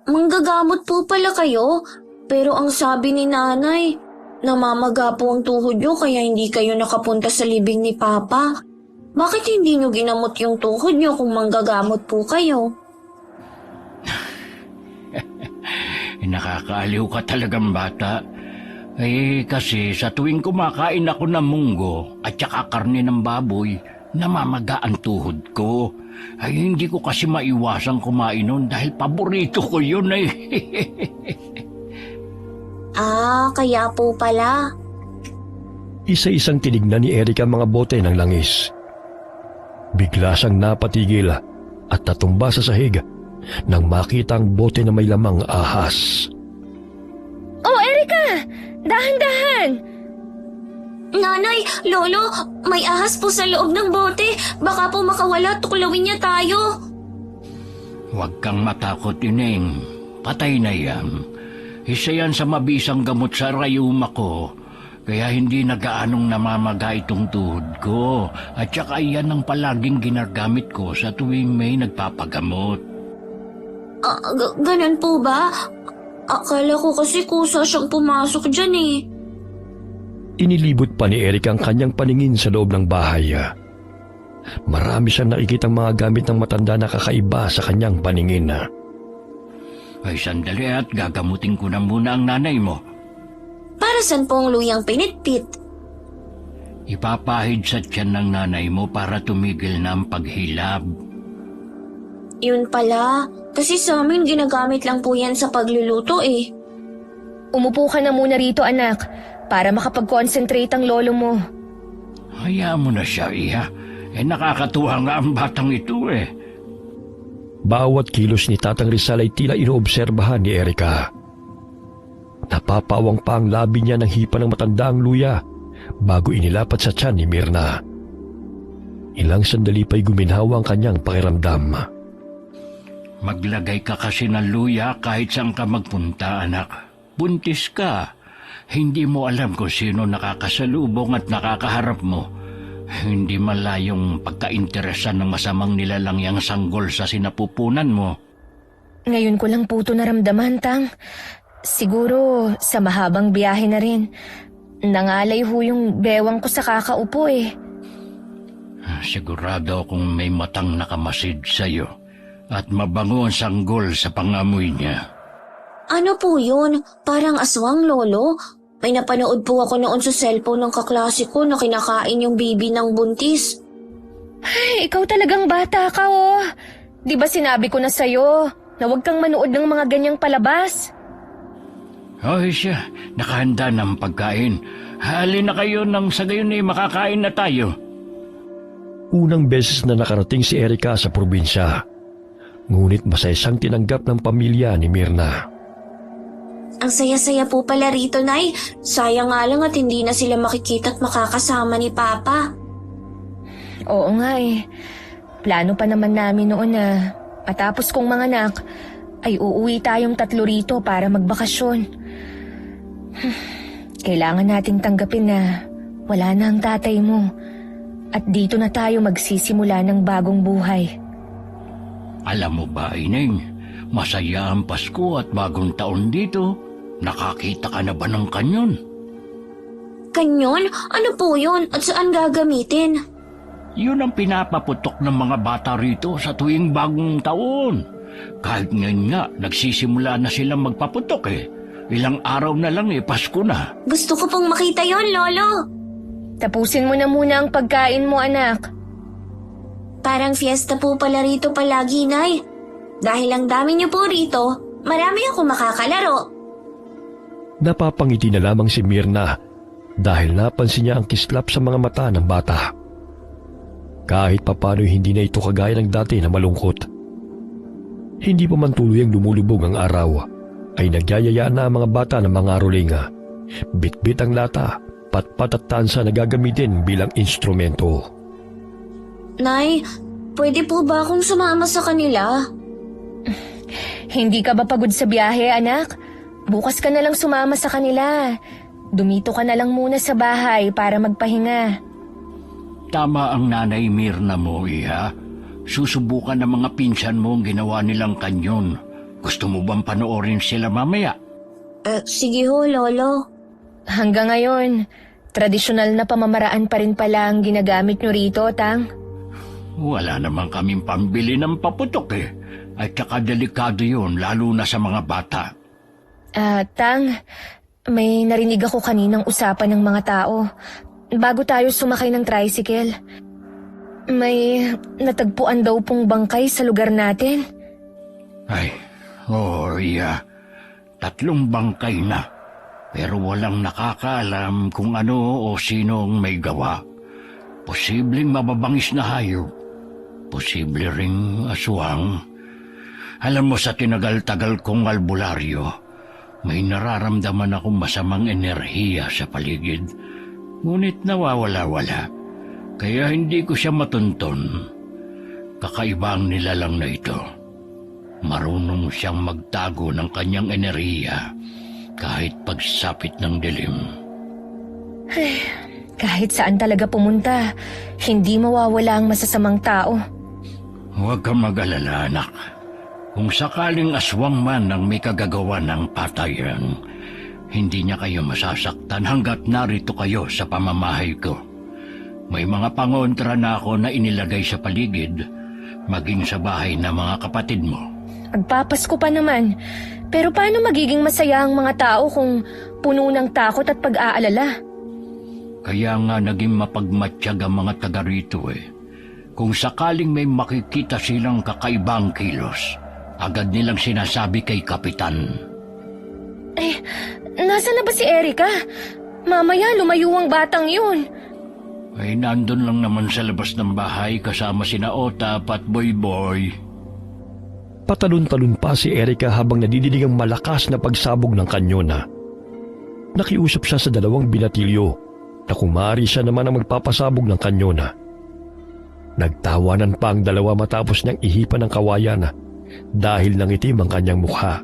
Manggagamot po pala kayo, pero ang sabi ni nanay, namamaga po ang tuhod niyo kaya hindi kayo nakapunta sa libing ni Papa. Bakit hindi niyo ginamot yung tuhod niyo kung manggagamot po kayo? Nakakaaliw ka talagang bata. Kasi sa tuwing kumakain ako ng munggo at saka karne ng baboy, namamaga ang tuhod ko. Hindi ko kasi maiwasang kumain nun dahil paborito ko yun eh. Kaya po pala. Isa-isang tinignan ni Eric ang mga bote ng langis. Bigla siyang napatigil at natumba sa sahig nang makita ang bote na may lamang ahas. Oh, Erika! Dahan-dahan! Nanay, Lolo, may ahas po sa loob ng bote. Baka po makawala, tuklawin niya tayo. Huwag kang matakot, Ineng. Patay na yan. Isa yan sa mabisang gamot sa rayuma ko. Kaya hindi na gaanong namamaga itong tuhod ko. At saka iyan ang palaging ginagamit ko sa tuwing may nagpapagamot. Ganun po ba? Akala ko kasi kusa siyang pumasok dyan eh. Inilibot pa ni Eric ang kanyang paningin sa loob ng bahay. Marami siyang nakikitang mga gamit ng matanda na kakaiba sa kanyang paningin. Ay sandali at gagamutin ko na muna ang nanay mo. Para saan po ang luyang pinitpit? Ipapahid sa tiyan ng nanay mo para tumigil na ang paghilab. Yun pala, kasi sa amin ginagamit lang po yan sa pagluluto eh. Umupo ka na muna rito, anak, para makapag-concentrate ang lolo mo. Hayaan mo na siya, Iha. Nakakatuwa nga ang batang ito eh. Bawat kilos ni Tatang Rizal ay tila inoobserbahan ni Erika. Napapawang pa ang labi niya ng hipa ng matanda ang luya bago inilapat sa tiyan ni Mirna. Ilang sandali pa'y guminhawa ang kanyang pakiramdam. Maglagay ka kasi ng luya kahit saan ka magpunta, anak. Buntis ka. Hindi mo alam kung sino nakakasalubong at nakakaharap mo. Hindi malayong pagkainteresan ng masamang nilalang yang sanggol sa sinapupunan mo. Ngayon ko lang po ito naramdaman, Tang. Siguro sa mahabang biyahe na rin. Nangalay ho yung bewang ko sa kakaupo eh. Sigurado akong may matang nakamasid sa'yo at mabango ang sanggol sa pangamoy niya. Ano po yun? Parang aswang, lolo? May napanood po ako noon sa cellphone ng kaklase ko na kinakain yung baby ng buntis. Ay, ikaw talagang bata ka oh. Di ba sinabi ko na sa'yo na huwag kang manood ng mga ganyang palabas? Hoy siya, nakahanda ng pagkain. Halin na kayo nang sa gayon ay makakain na tayo. Unang beses na nakarating si Erika sa probinsya. Ngunit masaysang tinanggap ng pamilya ni Mirna. Ang saya-saya po pala rito, Nay. Sayang nga lang at hindi na sila makikita at makakasama ni Papa. Oo nga eh. Plano pa naman namin noon na matapos kong manganak ay uuwi tayong 3 rito para magbakasyon. Kailangan nating tanggapin na wala na ang tatay mo at dito na tayo magsisimula ng bagong buhay. Alam mo ba, Ineng, masaya ang Pasko at bagong taon dito. Nakakita ka na ba ng kanyon? Kanyon? Ano po yun? At saan gagamitin? Yun ang pinapaputok ng mga bata rito sa tuwing bagong taon. Kahit ngayon nga, nagsisimula na silang magpaputok eh. Ilang araw na lang eh, Pasko na. Gusto ko pong makita yon, Lolo. Tapusin mo na muna ang pagkain mo, anak. Parang fiesta po pala rito palagi, Nay. Dahil ang dami niyo po rito, marami ako makakalaro. Napapangiti na lamang si Mirna dahil napansin niya ang kislap sa mga mata ng bata. Kahit papano hindi na ito kagaya ng dati na malungkot. Hindi pa man tuluyang lumulubog ang araw, ay nagyayayaan na ang mga bata ng mga rolinga. Bitbit ang lata, patpat at tansa na gagamitin bilang instrumento. Nay, pwede po ba akong sumama sa kanila? Hindi ka ba pagod sa biyahe, anak? Bukas ka na lang sumama sa kanila. Dumito ka na lang muna sa bahay para magpahinga. Tama ang nanay Mirna mo, Iha. Susubukan ng mga pinsan mo ang ginawa nilang kanyon. Gusto mo bang panoorin sila mamaya? Sige ho, Lolo. Hanggang ngayon, tradisyonal na pamamaraan pa rin pala ang ginagamit nyo rito, Tang. Wala naman kaming pambili ng paputok eh. At saka delikado yun, lalo na sa mga bata. Tang, may narinig ako kaninang usapan ng mga tao. Bago tayo sumakay ng tricycle, may natagpuan daw pong bangkay sa lugar natin. Ay, iya. 3 bangkay na. Pero walang nakakaalam kung ano o sino ang may gawa. Posibleng mababangis na hayop. Posible ring aswang. Alam mo, sa tinagal-tagal kong albularyo, may nararamdaman akong masamang enerhiya sa paligid. Ngunit nawawala-wala. Kaya hindi ko siya matunton. Kakaiba ang nilalang na ito. Marunong siyang magtago ng kanyang enerhiya kahit pagsapit ng dilim. Kahit saan talaga pumunta, hindi mawawala ang masasamang tao. Huwag kang mag-alala, anak. Kung sakaling aswang man ang may kagagawa ng patayan, hindi niya kayo masasaktan hanggat narito kayo sa pamamahay ko. May mga pangontra na ako na inilagay sa paligid, maging sa bahay ng mga kapatid mo. Magpapasko pa naman. Pero paano magiging masaya ang mga tao kung puno ng takot at pag-aalala? Kaya nga naging mapagmatsyag ang mga taga rito eh. Kung sakaling may makikita silang kakaibang kilos, agad nilang sinasabi kay Kapitan. Nasaan na ba si Erica? Mamaya lumayo ang batang yun. Ay nandun lang naman sa labas ng bahay kasama sina Otap at Boy. Patalon-talon pa si Erica habang nadidinig ang malakas na pagsabog ng kanyona. Nakiusap siya sa 2 binatilyo na kung maaari siya naman ang magpapasabog ng kanyona. Nagtawanan pa ang 2 matapos niyang ihipan ng kawayan dahil nangitim ang kanyang mukha.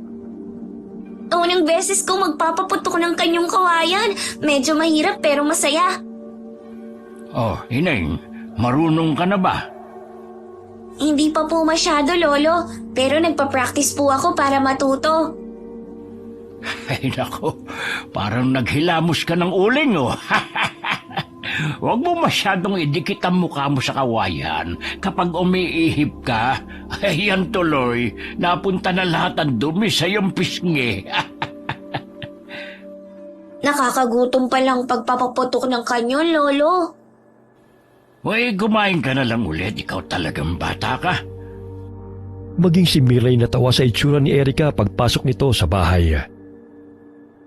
Unang beses ko magpapaputok ng kanyang kawayan. Medyo mahirap pero masaya. Oh, Ineng, marunong ka na ba? Hindi pa po masyado, Lolo. Pero nagpa-practice po ako para matuto. Ay nako, parang naghilamos ka ng uling oh. Huwag mo masyadong idikit ang mukha mo sa kawayan. Kapag umiihip ka, ay yan tuloy, napunta na lahat ang dumi sa iyong pisngi. Nakakagutom pa lang pagpapaputok ng kanyon, Lolo. Uy, kumain ka na lang ulit, ikaw talagang bata ka. Maging si Mirna ay natawa sa itsura ni Erica pagpasok nito sa bahay.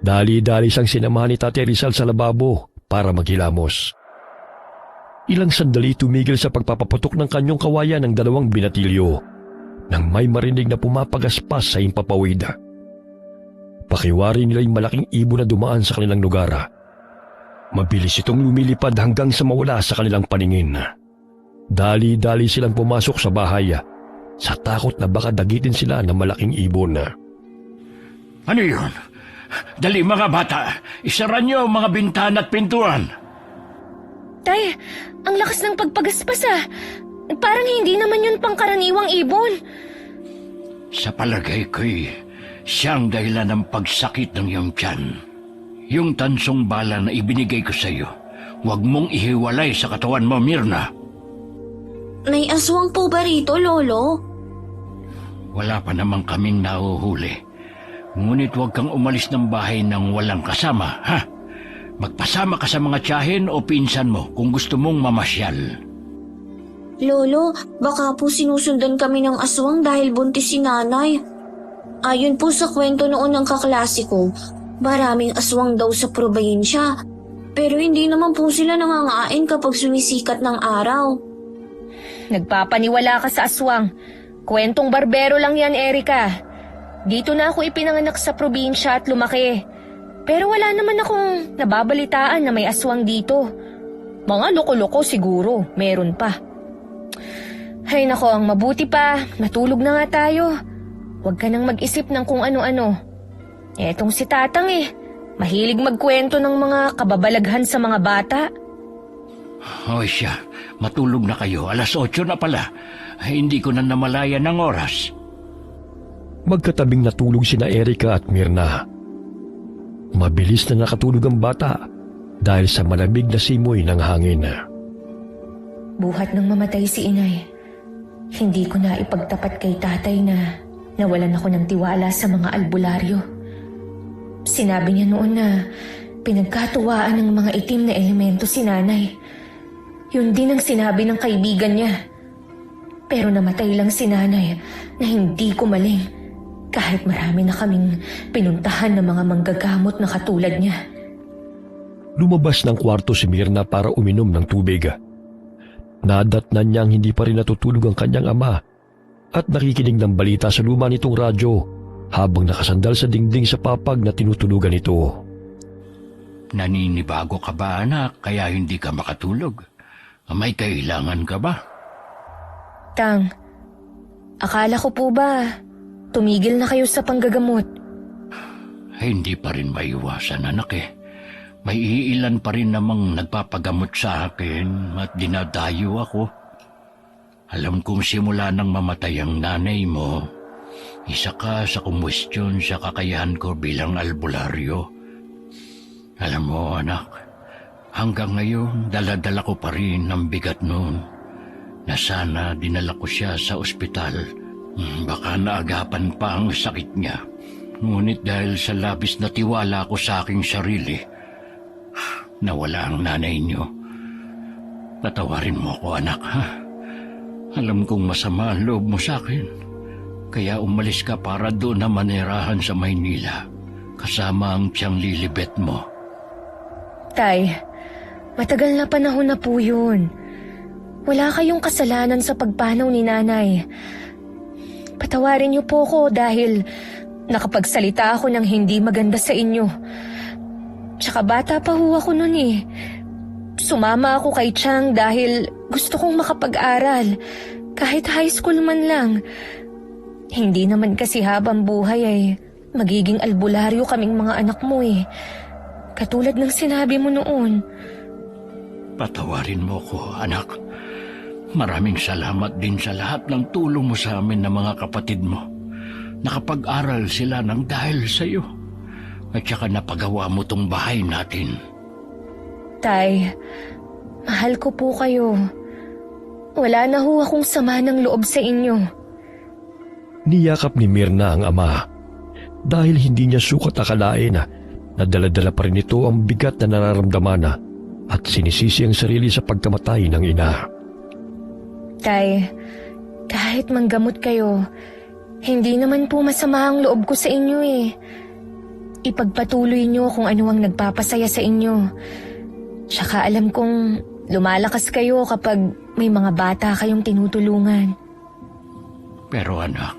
Dali-dali siyang sinamahan ni Tate Rizal sa lababo para maghilamos. Ilang sandali tumigil sa pagpapaputok ng kanyang kawayan ng 2 binatilyo nang may marinig na pumapagaspas sa himpapawid. Pakiwari nila yung malaking ibon na dumaan sa kanilang lugar. Mabilis itong lumilipad hanggang sa mawala sa kanilang paningin. Dali-dali silang pumasok sa bahay sa takot na baka dagitin sila ng malaking ibon. Ano yun? Dali mga bata, isara niyo ang mga bintana at pintuan. Tay, ang lakas ng pagpagaspas ah. Parang hindi naman yun pangkaraniwang ibon. Sa palagay ko'y siyang dahilan ng pagsakit ng iyong tiyan. Yung tansong bala na ibinigay ko sa iyo, huwag mong ihiwalay sa katawan mo, Mirna. May aswang po ba rito, Lolo? Wala pa naman kaming nahuhuli. Ngunit huwag kang umalis ng bahay nang walang kasama, ha? Magpasama ka sa mga tiyahin o pinsan mo kung gusto mong mamasyal. Lolo, baka po sinusundan kami ng aswang dahil buntis si nanay. Ayon po sa kwento noon ng kaklase ko, maraming aswang daw sa probinsya. Pero hindi naman po sila nangangain kapag sumisikat ng araw. Nagpapaniwala ka sa aswang. Kwentong barbero lang yan, Erica. Dito na ako ipinanganak sa probinsya at lumaki. Pero wala naman akong nababalitaan na may aswang dito. Mga loko-loko siguro, meron pa. Ay nako, ang mabuti pa, natulog na nga tayo. Huwag ka nang mag-isip ng kung ano-ano. Etong si Tatang mahilig magkwento ng mga kababalaghan sa mga bata. Hoy siya, matulog na kayo, 8:00 na pala. Hindi ko na namalayan ng oras. Magkatabing natulog sina Erica at Mirna. Mabilis na nakatulog ang bata dahil sa malamig na simoy ng hangin. Buhat nang mamatay si inay, hindi ko na ipagtapat kay tatay na nawalan ako ng tiwala sa mga albularyo. Sinabi niya noon na pinagkatuwaan ng mga itim na elemento si nanay. Yun din ang sinabi ng kaibigan niya. Pero namatay lang si nanay na hindi ko maling. Kahit marami na kaming pinuntahan ng mga manggagamot na katulad niya. Lumabas ng kwarto si Mirna para uminom ng tubig. Nadatnan niyang hindi pa rin natutulog ang kanyang ama at nakikinig ng balita sa luma nitong radyo habang nakasandal sa dingding sa papag na tinutulugan ito. Naninibago ka ba, anak, kaya hindi ka makatulog? May kailangan ka ba? Tang, akala ko po ba tumigil na kayo sa panggagamot? Hindi pa rin maiwasan, anak May iilan pa rin namang nagpapagamot sa akin at dinadayo ako. Alam kong simula nang mamatay ang nanay mo, isa ka sa kumwestiyon sa kakayahan ko bilang albularyo. Alam mo, anak, hanggang ngayon dala-dala ko pa rin ang bigat noon na sana dinala ko siya sa ospital. Baka naagapan pa ang sakit niya. Ngunit dahil sa labis na tiwala ko sa aking sarili, nawala ang nanay niyo. Patawarin mo ko, anak, ha? Alam kong masama ang loob mo sa akin. Kaya umalis ka para doon na manirahan sa Maynila, kasama ang tiyang Lilibet mo. Tay, matagal na panahon na po yun. Wala kayong kasalanan sa pagpanaw ni nanay. Patawarin niyo po ko dahil nakapagsalita ako ng hindi maganda sa inyo. Tsaka bata pa ho ako nun eh. Sumama ako kay Chang dahil gusto kong makapag-aral, kahit high school man lang. Hindi naman kasi habang buhay ay magiging albularyo kaming mga anak mo eh. Katulad ng sinabi mo noon. Patawarin mo ko, anak. Maraming salamat din sa lahat ng tulong mo sa amin ng mga kapatid mo. Nakapag-aral sila ng dahil sa iyo. At saka napagawa mo tong bahay natin. Tay, mahal ko po kayo. Wala na ho akong sama ng loob sa inyo. Niyakap ni Mirna ang ama dahil hindi niya sukat akalain na dala-dala pa rin ito ang bigat na nararamdaman at sinisisi ang sarili sa pagkamatay ng ina. Tay, kahit manggamot kayo, hindi naman po masama ang loob ko sa inyo eh. Ipagpatuloy niyo kung ano ang nagpapasaya sa inyo. Tsaka alam kong lumalakas kayo kapag may mga bata kayong tinutulungan. Pero anak,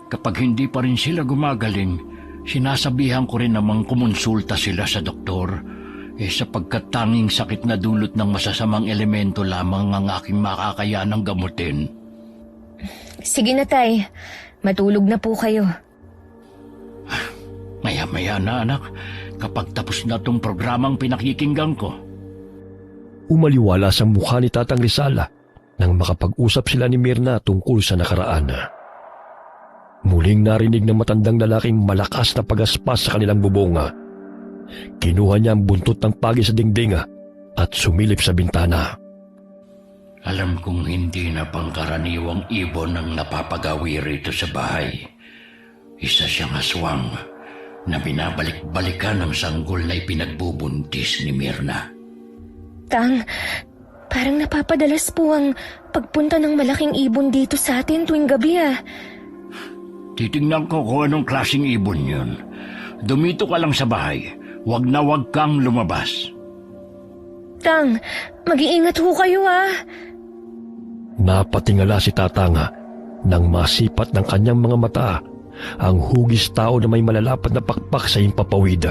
kapag hindi pa rin sila gumagaling, sinasabihan ko rin namang kumonsulta sila sa doktor. Sapagkat tanging sakit na dulot ng masasamang elemento lamang ang aking makakayanang gamutin. Sige na, Tay. Matulog na po kayo. Maya-maya na, anak, kapag tapos na tong programang pinakikinggan ko. Umaliwalas ang mukha ni Tatang Rizal nang makapag-usap sila ni Mirna tungkol sa nakaraan. Muling narinig ng matandang lalaking malakas na pagaspas sa kanilang bubong. Kinuha niya ang buntot ng pagi sa dingding at sumilip sa bintana. Alam kong hindi na pangkaraniwang ibon ang napapagawi rito sa bahay. Isa siyang aswang na binabalik-balikan ng sanggol na ipinagbubuntis ni Mirna. Tang, parang napapadalas po ang pagpunta ng malaking ibon dito sa atin tuwing gabi Titingnan ko kung anong klaseng ibon yun. Dumito ka lang sa bahay. Wag na wag kang lumabas. Tang, mag-iingat ho kayo Napatingala si Tatang nang masipat ng kanyang mga mata ang hugis tao na may malalapad na pakpak sa himpapawid.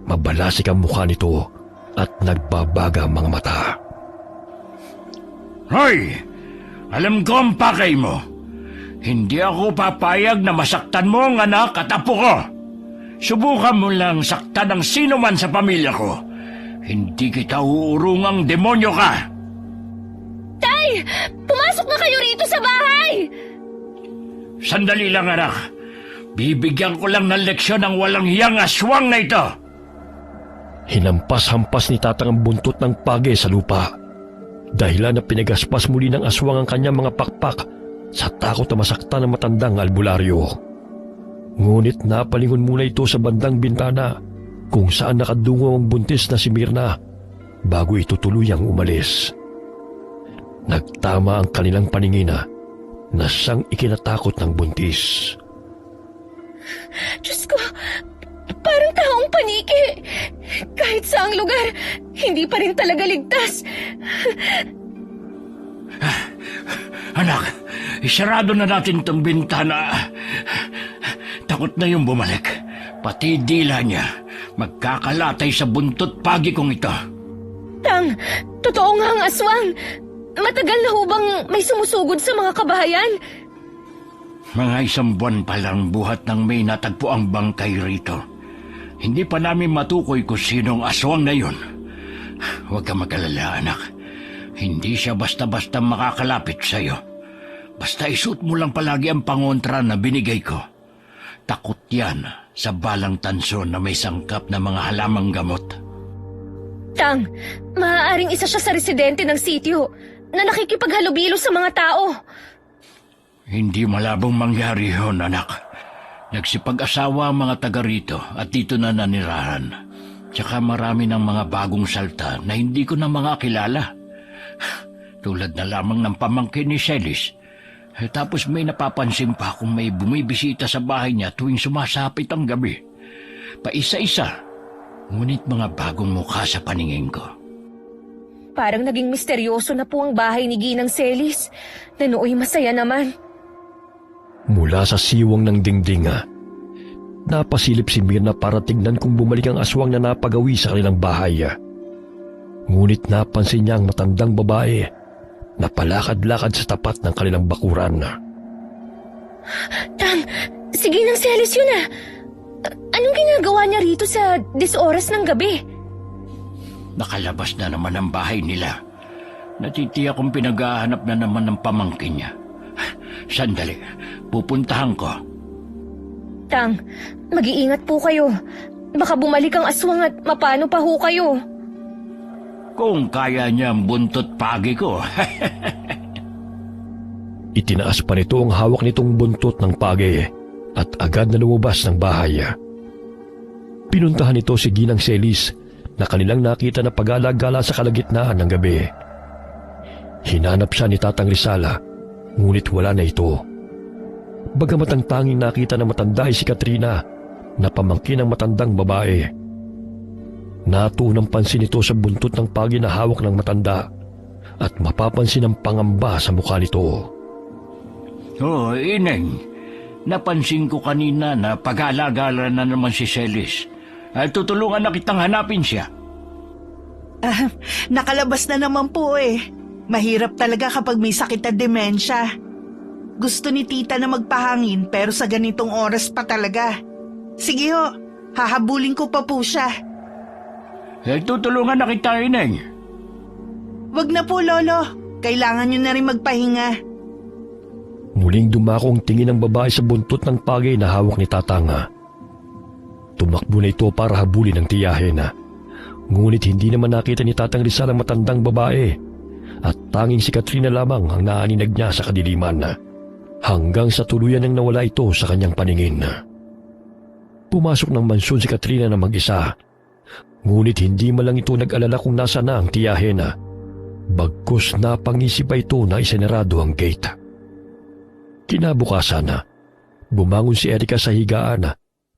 Mabalasik ang mukha nito at nagbabaga ang mga mata. Hoy! Alam ko ang pakay mo. Hindi ako papayag na masaktan mo ang anak at apo ko. Subukan mo lang saktan ang sino man sa pamilya ko. Hindi kita uurungang demonyo ka. Tay! Pumasok na kayo rito sa bahay! Sandali lang, anak. Bibigyan ko lang ng leksyon ang walang hiyang aswang na ito. Hinampas-hampas ni Tatang ang buntot ng pagi sa lupa. Dahilan na pinagaspas muli ng aswang ang kanyang mga pakpak sa takot na masaktan ng matandang albularyo. Ngunit napalingon muna ito sa bandang bintana kung saan nakadungo ang buntis na si Mirna bago ito tuluyang umalis. Nagtama ang kanilang paningin na siyang ikinatakot ng buntis. Diyos ko, parang taong paniki. Kahit saang lugar, hindi pa rin talaga ligtas. Anak, isarado na natin itong bintana. Takot na yung bumalik. Pati dila niya, magkakalatay sa buntot pagi kong ito. Tang, totoo nga ang aswang. Matagal na hubang may sumusugod sa mga kabahayan? Mga 1 buwan pa lang buhat nang may natagpo ang bangkay rito. Hindi pa namin matukoy kung sinong aswang na yun. Huwag ka mag-alala, anak. Hindi siya basta-basta makakalapit sa'yo. Basta isuot mo lang palagi ang pangontra na binigay ko. Takot yan sa balang tanso na may sangkap na mga halamang gamot. Tang, maaaring isa siya sa residente ng sitio na nakikipaghalubilo sa mga tao. Hindi malabong mangyari yun, anak. Nagsipag-asawa ang mga taga rito at dito na nanirahan. Tsaka marami ng mga bagong salta na hindi ko na mga kilala. Tulad na lamang ng pamangkin ni Celis. Tapos may napapansin pa kung may bumibisita sa bahay niya tuwing sumasapit ang gabi. Paisa-isa, ngunit mga bagong mukha sa paningin ko. Parang naging misteryoso na po ang bahay ni Ginang Celis, na nooy masaya naman. Mula sa siwang ng dingding, napasilip si Mirna para tignan kung bumalik ang aswang na napagawi sa kanilang bahay. Ngunit napansin niya ang matandang babae na palakad-lakad sa tapat ng kanilang bakuran. Tang, si Ginang Celis yun ah. Anong ginagawa niya rito sa 10 oras ng gabi? Nakalabas na naman ang bahay nila. Natitiyak kong pinaghahanap na naman ng pamangkin niya. Sandali, pupuntahan ko. Tang, mag-iingat po kayo. Baka bumalik ang aswang at mapano pa ho kayo. Kung kaya niya ang buntot pagi ko. Itinaas pa nito ang hawak nitong buntot ng pagi at agad na lumabas ng bahay. Pinuntahan nito si Ginang Celis na kanilang nakita na pag-alagala sa kalagitnaan ng gabi. Hinanap siya ni Tatang Rizala, ngunit wala na ito. Bagamat ang tanging nakita na matanda ay si Katrina, na pamangkin ng matandang babae. Natuunang pansin ito sa buntot ng pagi na hawak ng matanda at mapapansin ang pangamba sa mukha nito. Oh, Ineng, napansin ko kanina na pag-alagala na naman si Celis. Tutulungan na kitang hanapin siya. Nakalabas na naman po eh. Mahirap talaga kapag may sakit na demensya. Gusto ni tita na magpahangin pero sa ganitong oras pa talaga. Sige ho, hahabulin ko pa po siya. Tutulungan na kita, Ineng. Wag na po, Lolo. Kailangan nyo na rin magpahinga. Muling dumako ang tingin ng babae sa buntot ng pagi na hawak ni Tatanga. Tumakbo na ito para habulin ang tiyahin. Ngunit hindi naman nakita ni Tatang Rizal ang matandang babae at tanging si Katrina lamang ang naaninag niya sa kadiliman hanggang sa tuluyan nang nawala ito sa kanyang paningin. Pumasok ng mansyon si Katrina na mag-isa, ngunit hindi man lang ito nag-alala kung nasa na ang tiyahin. Bagkus napangisip pa ito na isinarado ang gate. Kinabukasan, bumangon si Erika sa higaan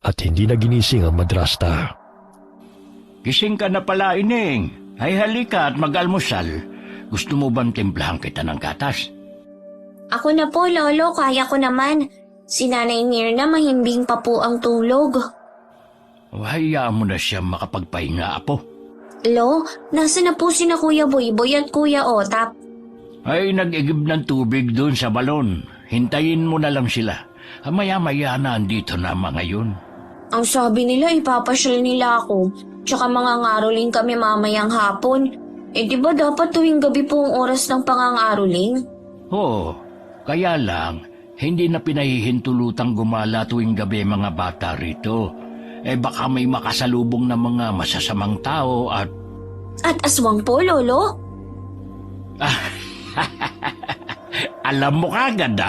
at hindi na ginising ang madrasta. Gising ka na pala, Ineng. Ay halika at mag-almusal. Gusto mo bang timplahan kita ng gatas? Ako na po, Lolo. Kaya ko naman. Si Nanay Mirna mahimbing pa po ang tulog. Hayaan mo na siya makapagpahinga, Apo. Lo, nasa na po sina Kuya Boyboy at Kuya Otap? Ay nag-igib ng tubig doon sa balon. Hintayin mo na lang sila. Maya-maya na andito na mga yun. Ang sabi nila ipapasyal nila ako. Tsaka mga ngaroling kami mamayang hapon. Di ba dapat tuwing gabi po ang oras ng pangangaroling? Oo, kaya lang, hindi na pinahihintulutang gumala tuwing gabi mga bata rito. Baka may makasalubong na mga masasamang tao at... At aswang po, Lolo? Alam mo kagad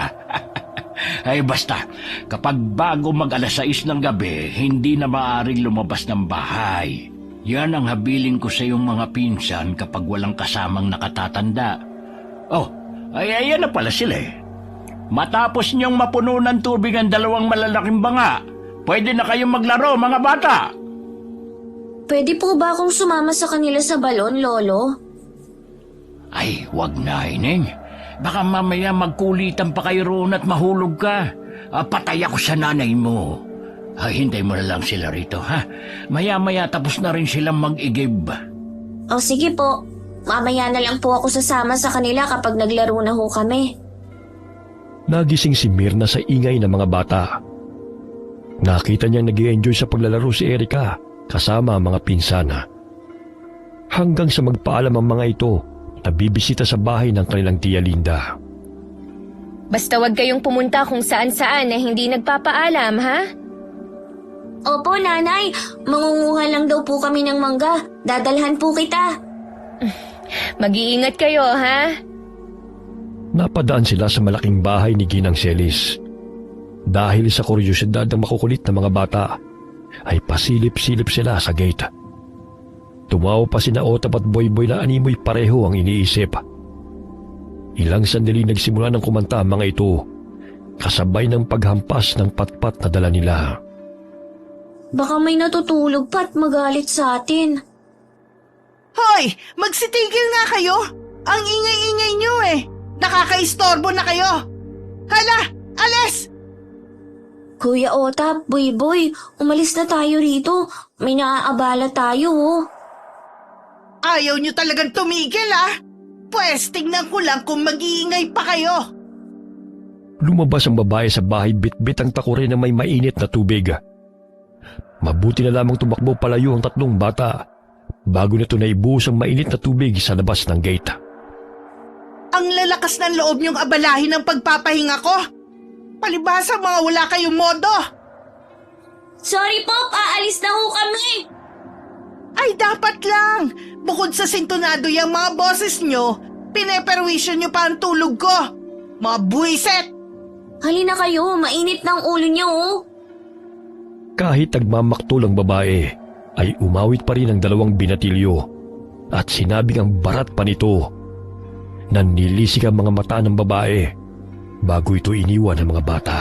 Ay basta, kapag bago mag-alas 6 ng gabi, hindi na maaaring lumabas ng bahay. Yan ang habilin ko sa iyong mga pinsan kapag walang kasamang nakatatanda. Oh, ay ayan na pala sila eh. Matapos niyong mapuno ng tubig ang 2 malalaking banga, pwede na kayong maglaro mga bata. Pwede po ba akong sumama sa kanila sa balon, Lolo? Ay, wag na, Ineng. Baka mamaya magkulitan pa kayo roon at mahulog ka. Patay ako sa nanay mo. Hintay mo na lang sila rito, ha? Maya-maya tapos na rin silang mag-igib. O sige po, mamaya na lang po ako sasama sa kanila kapag naglaro na ho kami. Nagising si Mirna sa ingay ng mga bata. Nakita niyang nag-i-enjoy sa paglalaro si Erika kasama ang mga pinsana. Hanggang sa magpaalam ang mga ito na bibisita sa bahay ng kanilang tiya Linda. Basta wag kayong pumunta kung saan-saan na hindi nagpapaalam, ha? Opo, nanay. Mangunguha lang daw po kami ng mangga. Dadalhan po kita. Mag-iingat kayo, ha? Napadaan sila sa malaking bahay ni Ginang Celis. Dahil sa kuryosidad ng makukulit na mga bata, ay pasilip-silip sila sa gate. Tumawa pa sina Otap at Boyboy na animoy pareho ang iniisip. Ilang sandali nagsimula ng kumanta ang mga ito, kasabay ng paghampas ng patpat na dala nila. Baka may natutulog pa at magalit sa atin. Hoy! Magsitigil nga kayo! Ang ingay-ingay nyo eh! Nakakaistorbo na kayo! Hala! Alis! Kuya Otap, Boyboy, umalis na tayo rito. May naaabala tayo, oh. Ayaw nyo talagang tumigil ah! Pwes, tingnan ko lang kung mag-iingay pa kayo. Lumabas ang babae sa bahay bit-bit ang takore na may mainit na tubig. Mabuti na lamang tumakbo palayo ang tatlong bata bago nito naibuhos ang mainit na tubig sa labas ng gate. Ang lalakas ng loob nyong abalahin ng pagpapahinga ko. Palibhasa mga wala kayong modo. Sorry po, aalis na ho kami. Ay dapat lang. Bukod sa sintonado yung mga boses nyo, pineperwisyon nyo pa ang tulog ko. Mga buwiset! Halina kayo, mainit ng ulo niyo, oh. Kahit nagmamaktol ang babae, ay umawit pa rin ang dalawang binatilyo at sinabing ang barat pa nito. Nannilisik ang mga mata ng babae bago ito iniwan ng mga bata.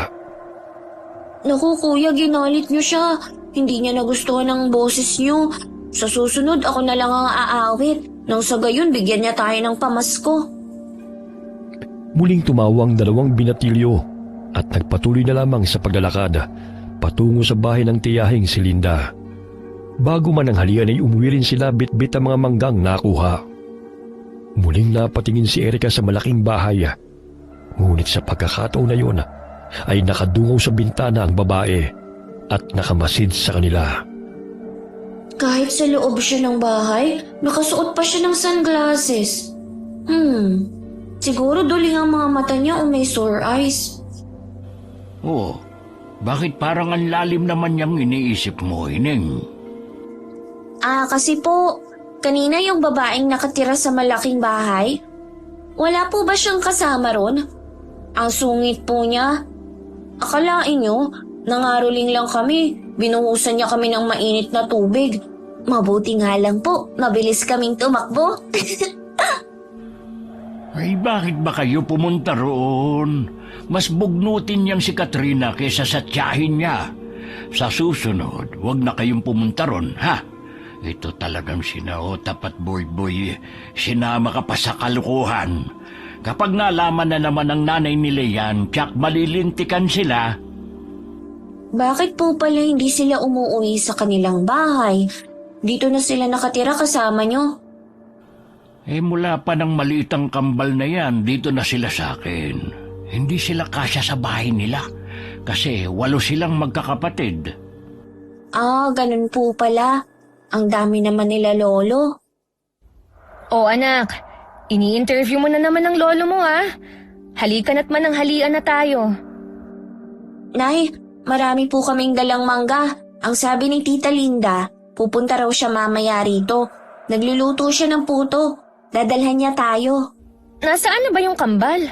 Naku kuya, ginalit niyo siya. Hindi niya nagustuhan ang boses niyo. Sa susunod, ako na lang ang aawit. Nang sa gayon, bigyan niya tayo ng pamasko. Muling tumawang dalawang binatilyo at nagpatuloy na lamang sa paglalakad patungo sa bahay ng tiyahing si Linda. Bago man ang halian ay umuwi rin sila bit-bit ang mga manggang nakuha. Muling napatingin si Erika sa malaking bahay. Ngunit sa pagkakataon na yun ay nakadungaw sa bintana ang babae at nakamasid sa kanila. Kahit sa loob siya ng bahay, nakasuot pa siya ng sunglasses. Siguro duling ang mga mata niya o may sore eyes. Oh, bakit parang ang lalim naman niyang iniisip mo, Ineng? Kasi po, kanina yung babaeng nakatira sa malaking bahay, wala po ba siyang kasama ron? Ang sungit po niya. Akalain niyo, nangaroling lang kami, binuhusan niya kami ng mainit na tubig. Mabuti nga lang po, mabilis kaming tumakbo. Ay, bakit ba kayo pumunta roon? Mas bugnutin niyang si Katrina kaysa sa tiyahin niya. Sa susunod, huwag na kayong pumunta roon, ha? Ito talagang sina Otap at Boyboy, sinama ka pa sa kalukuhan. Kapag nalaman na naman ng nanay nila yan, tiyak malilintikan sila. Bakit po pala hindi sila umuwi sa kanilang bahay? Dito na sila nakatira kasama niyo. Mula pa ng maliitang kambal na yan, dito na sila sa akin. Hindi sila kasya sa bahay nila, kasi 8 silang magkakapatid. Ganun po pala. Ang dami naman nila lolo. O anak, ini-interview mo na naman ang lolo mo, ha? Halikan at mananghalian na tayo. Nay, marami po kaming dalang mangga. Ang sabi ni Tita Linda, pupunta raw siya mamaya rito. Nagluluto siya ng puto. Dadalhan niya tayo. Nasaan na ba yung kambal?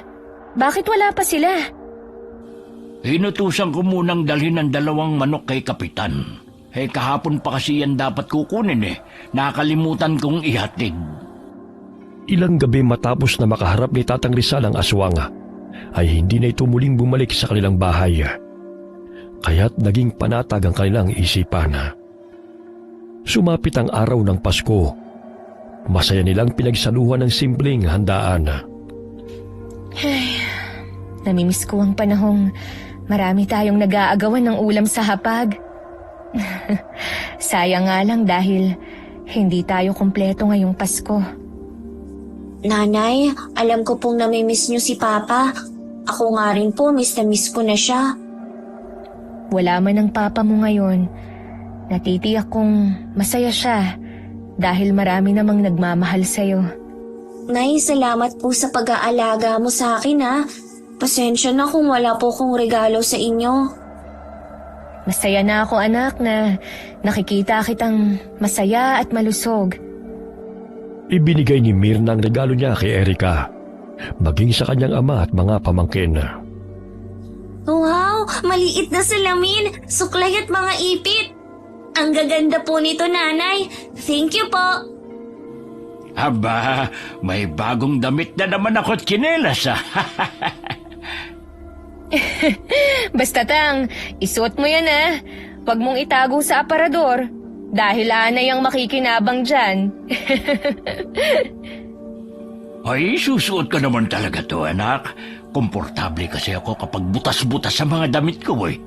Bakit wala pa sila? Inutusan ko munang dalhin ng 2 manok kay Kapitan. Kahapon pa kasi yan dapat kukunin Nakalimutan kong ihatid. Ilang gabi matapos na makaharap ni Tatang Rizal ang aswang, ay hindi na ito muling bumalik sa kanilang bahay. Kaya't naging panatag ang kanilang isipan. Sumapit ang araw ng Pasko. Masaya nilang pinagsaluhan ng simpleng handaan. Namimiss ko ang panahong marami tayong nag-aagawan ng ulam sa hapag. Sayang nga lang dahil hindi tayo kumpleto ngayong Pasko. Nanay, alam ko pong namimiss niyo si Papa. Ako nga rin po, miss na miss ko na siya. wala man ang papa mo ngayon, natitiyak kong masaya siya dahil marami namang nagmamahal sa'yo. Nay, salamat po sa pag-aalaga mo sa akin ha. Pasensya na kung wala po kong regalo sa inyo. Masaya na ako anak na nakikita kitang masaya at malusog. Ibinigay ni Mirna ang regalo niya kay Erika, maging sa kanyang ama at mga pamangkin. Wow! Maliit na salamin, suklay at mga ipit. Ang gaganda po nito, nanay. Thank you po. Aba, may bagong damit na naman ako't tsinelas ah. Basta tang, isuot mo yan ah. Huwag mong itago sa aparador dahil anay ang makikinabang dyan. Ay, susuot ko naman talaga to, anak. Komportable kasi ako kapag butas-butas sa mga damit ko, eh.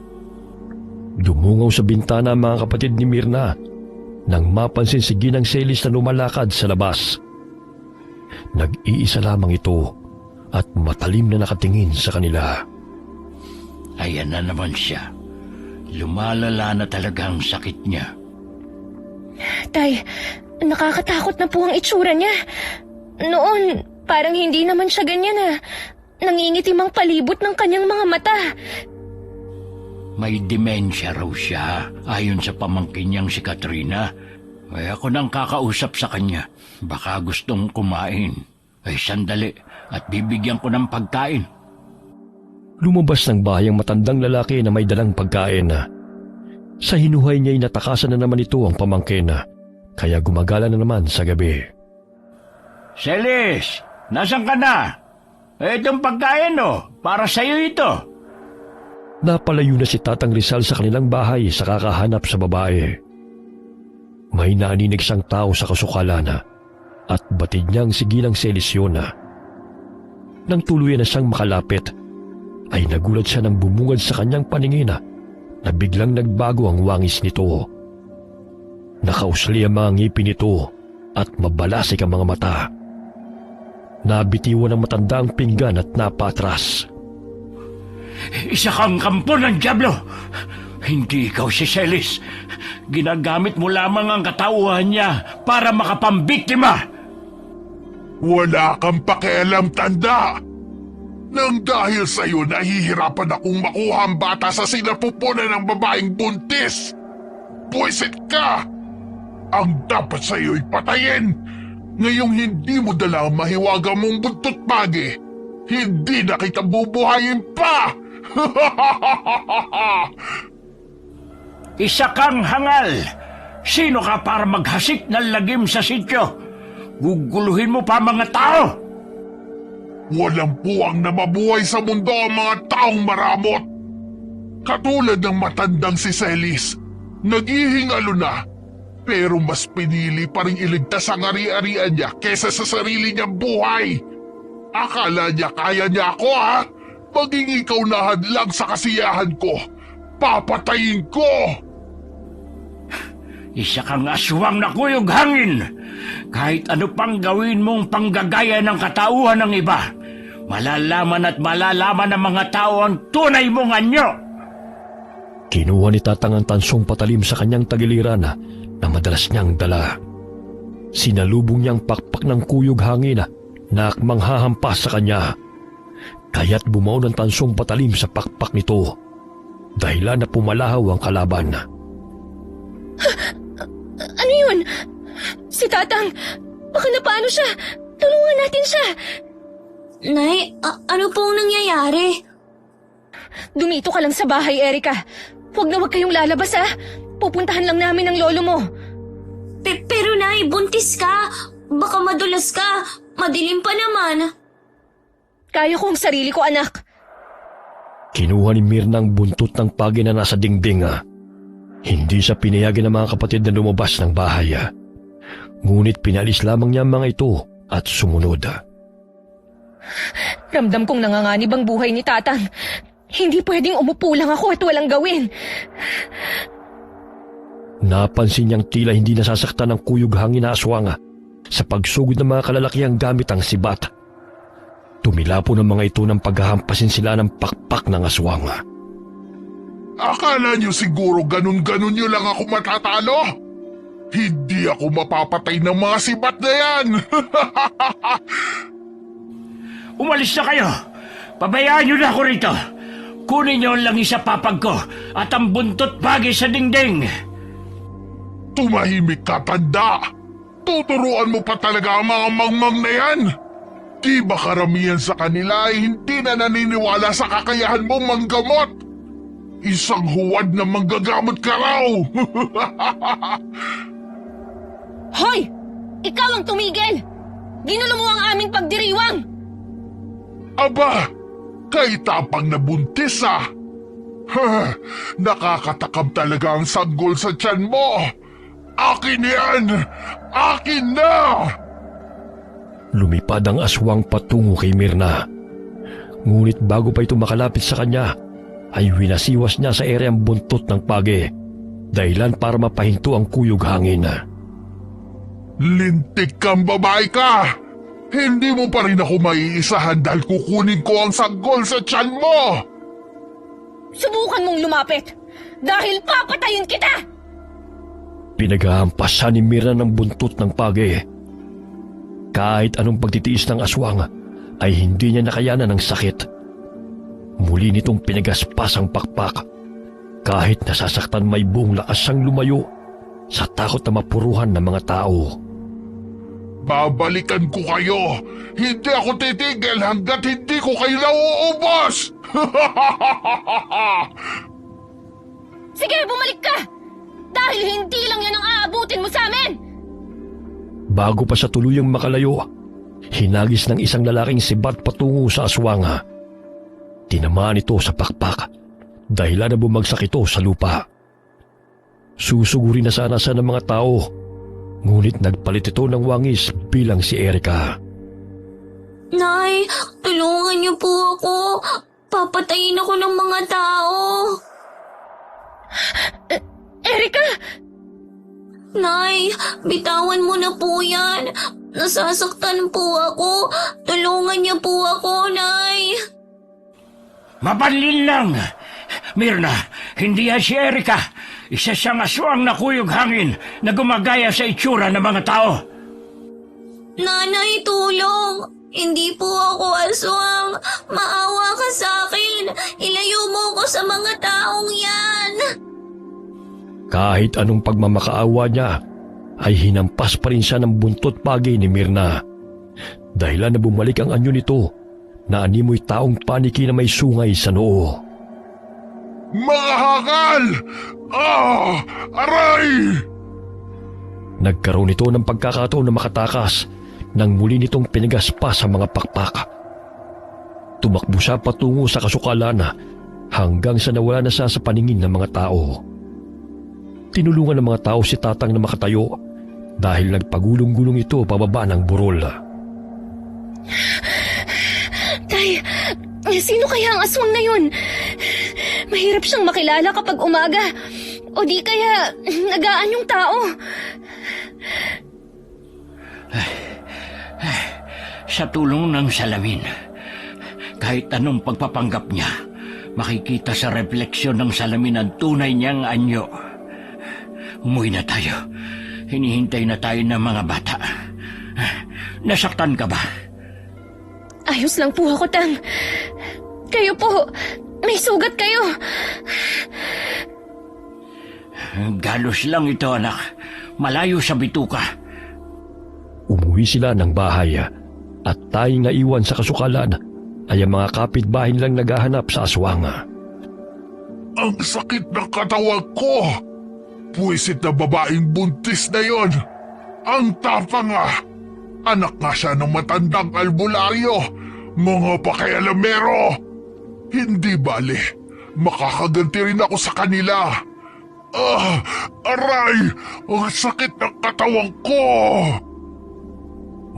Dumungaw sa bintana ang mga kapatid ni Mirna nang mapansin si Ginang Celis na lumalakad sa labas. Nag-iisa lamang ito at matalim na nakatingin sa kanila. Ayan na naman siya. Lumalala na talaga ang sakit niya. Tay, nakakatakot na po ang itsura niya. Noon, parang hindi naman siya ganyan ah. Nangingitim ang palibot ng kanyang mga mata. May demensya raw siya, ayon sa pamangkin niyang si Katrina. Ay ako nang kakausap sa kanya. Baka gustong kumain. Ay sandali, at bibigyan ko ng pagkain. Lumabas ng bahay ang matandang lalaki na may dalang pagkain. Sa hinuhay niya'y natakasan na naman ito ang pamangkin, kaya gumagala na naman sa gabi. Celis, nasan ka na? Itong pagkain para sa'yo ito. Napalayo na si Tatang Rizal sa kanilang bahay sa kakahanap sa babae. May naninig siyang tao sa kasukalan at batid niyang si Ginang Celis yun. Nang tuluyan na siyang makalapit, ay nagulat siya nang bumungad sa kanyang paningin na biglang nagbago ang wangis nito. Nakausli ang mga ngipin nito at mabalasik ang mga mata. Nabitiwan ng matanda ang pinggan at napatras. Isa kang kampo ng dyablo. Hindi ikaw si Celis. Ginagamit mo lamang ang katauhan niya para makapambiktima. Wala kang pakialam, tanda. Nang dahil sa'yo, nahihirapan akong makuha ang bata sa sinapupunan ng babaeng buntis. Buwisit ka! Ang dapat sa'yo'y patayin. Ngayong hindi mo dala ang mahiwaga mong buntot pagi, hindi na kita bubuhayin pa! Isa kang hangal. Sino ka para maghasik ng lagim sa sityo? Guguluhin mo pa mga tao. Walang puwang na mabuhay sa mundo ang mga taong maramot. Katulad ng matandang si Celis, naghihingalo na, pero mas pinili pa rin iligtas ang ari-arian niya kesa sa sarili niyang buhay. Akala niya kaya niya ako, ha? Maging ikaw na hadlang sa kasiyahan ko. Papatayin ko! Isa kang aswang na kuyog hangin. Kahit ano pang gawin mong panggagaya ng katauhan ng iba, malalaman at malalaman ng mga tao ang tunay mong anyo. Kinuha ni Tatang ang tansong patalim sa kanyang tagiliran na madalas niyang dala. Sinalubong niyang pakpak ng kuyog hangin na akmang hahampas sa kanya. Kaya't bumaon ang tansong patalim sa pakpak nito, dahilan na pumalahaw ang kalaban. Ano yun? Si Tatang, baka napaano siya? Tulungan natin siya. Nay, ano pong nangyayari? Dumito ka lang sa bahay, Erika. Huwag na huwag kayong lalabas ha. Pupuntahan lang namin ang lolo mo. Pero Nay, buntis ka. Baka madulas ka. Madilim pa naman. Kaya ko ang sarili ko, anak. Kinuha ni Mirna ang buntot ng pagi na nasa dingding. Hindi siya pinayagan ng mga kapatid na lumabas ng bahay. Ngunit pinalis lamang niya ang mga ito at sumunod. Ramdam kong nanganganib ang buhay ni Tatang. Hindi pwedeng umupo lang ako at walang gawin. Napansin niyang tila hindi nasasaktan ng kuyog hangin na aswang sa pagsugod ng mga kalalakihang gamit ang sibat. Tumilapo ng mga ito ng paghahampasin sila ng pakpak ng aswang. Akala niyo siguro ganun-ganun niyo lang ako matatalo? Hindi ako mapapatay ng mga sibat na yan! Umalis na kayo! Pabayaan niyo na ako rito! Kunin niyo ang langis sa papag ko at ang buntot bagay sa dingding! Tumahimik ka, tanda! Tuturuan mo pa talaga ang mga mangmang na yan! Di ba karamihan sa kanila ay hindi na naniniwala sa kakayahan mong manggamot? Isang huwad na manggagamot ka raw! Hoy! Ikaw ang tumigil! Ginulo mo ang aming pagdiriwang! Aba! Kay tapang na buntis ah! Ha, nakakatakam talaga ang sanggol sa tiyan mo! Akin yan! Akin na! Lumipad ang aswang patungo kay Mirna. Ngunit bago pa ito makalapit sa kanya, ay winasiwas niya sa ere ang buntot ng pagi, dahilan para mapahinto ang kuyog hangin. Lintik kang babae ka! Hindi mo pa rin ako maiisahan dahil kukunin ko ang sanggol sa tiyan mo! Subukan mong lumapit! Dahil papatayin kita! Pinaghahampasan ni Mirna ng buntot ng pagi. Kahit anong pagtitiis ng aswang, ay hindi niya nakayanan ng sakit. Muli nitong pinagaspas ang pakpak. Kahit nasasaktan, may buong lakas siyang lumayo sa takot na mapuruhan ng mga tao. Babalikan ko kayo! Hindi ako titigil hanggat hindi ko kayo nauubos! Sige, bumalik ka! Dahil hindi lang yan ang aabutin mo sa amin! Bago pa sa tuluyang makalayo, hinagis ng isang lalaking sibat patungo sa aswanga. Tinamaan ito sa pakpak, dahilan na bumagsak ito sa lupa. Susuguri na sana ng mga tao, ngunit nagpalit ito ng wangis bilang si Erica. Nay, tulungan niyo po ako. Papatayin ako ng mga tao. Erica! Nay, bitawan mo na po yan. Nasasaktan po ako. Tulungan niyo po ako, Nay. Mabanlin lang! Mirna, hindi yan si Erica. Isa siyang aswang na kuyog hangin na gumagaya sa itsura ng mga tao. Nanay, tulong. Hindi po ako aswang. Maawa ka sa akin. Ilayo mo ko sa mga taong yan. Kahit anong pagmamakaawa niya, ay hinampas pa rin siya ng buntot pagi ni Mirna. Dahilan na bumalik ang anyo nito na animoy taong paniki na may sungay sa noo. Mga hakal! Ah! Aray! Nagkaroon ito ng pagkakataon na makatakas nang muli nitong pinagaspas sa mga pakpak. Tumakbo siya patungo sa kasukalan hanggang sa nawala na siya sa paningin ng mga tao. Tinulungan ng mga tao si Tatang na makatayo dahil nagpagulong-gulong ito pababa ng burol. Tay, sino kaya ang aswang na yun? Mahirap siyang makilala kapag umaga. O di kaya nagaan yung tao. Sa tulong ng salamin, kahit anong pagpapanggap niya, makikita sa refleksyon ng salamin ang tunay niyang anyo. Umuwi na tayo. Hinihintay na tayo ng mga bata. Nasaktan ka ba? Ayos lang po ako, Tang. Kayo po, may sugat kayo. Galos lang ito, anak. Malayo sa bituka. Umuwi sila ng bahay at tayong naiwan sa kasukalan ay ang mga kapitbahay nilang naghahanap sa aswang. Ang sakit ng katawan ko! Puwisit na babaeng buntis na yon! Ang tapang ah! Anak nga siya ng matandang albularyo! Mga pakialamero! Hindi bale, makakaganti rin ako sa kanila! Ah! Aray! Ang sakit ng katawan ko!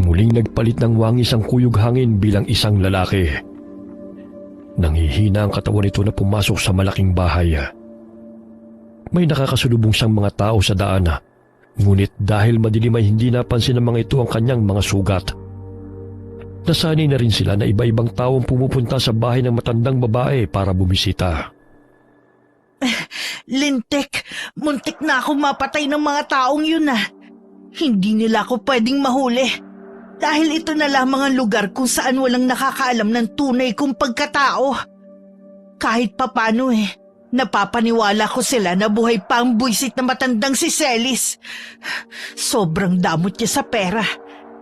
Muling nagpalit ng wangis ang kuyog hangin bilang isang lalaki. Nanghihina ang katawan nito na pumasok sa malaking bahay. May nakakasulubong siyang mga tao sa daan, ngunit dahil madilim ay hindi napansin ng mga ito ang kanyang mga sugat. Nasanay na rin sila na iba-ibang taong pumupunta sa bahay ng matandang babae para bumisita. Lintik, muntik na ako mapatay ng mga taong yun Hindi nila ako pwedeng mahuli. Dahil ito na lamang ang lugar kung saan walang nakakaalam ng tunay kong pagkatao. Kahit papano napapaniwala ko sila na buhay pa ang buisit na matandang si Celis. Sobrang damot niya sa pera.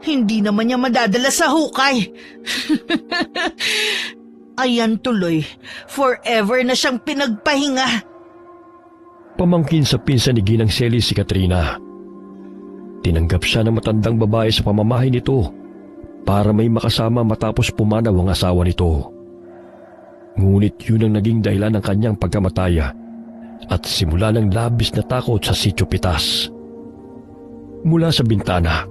Hindi naman niya madadala sa hukay. Ayan tuloy, forever na siyang pinagpahinga. Pamangkin sa pinsan ni Ginang Celis si Katrina. Tinanggap siya ng matandang babae sa pamamahay nito para may makasama matapos pumanaw ang asawa nito. Ngunit yun ang naging dahilan ng kanyang pagkamataya at simula ng labis na takot sa Sitio Pitas. Mula sa bintana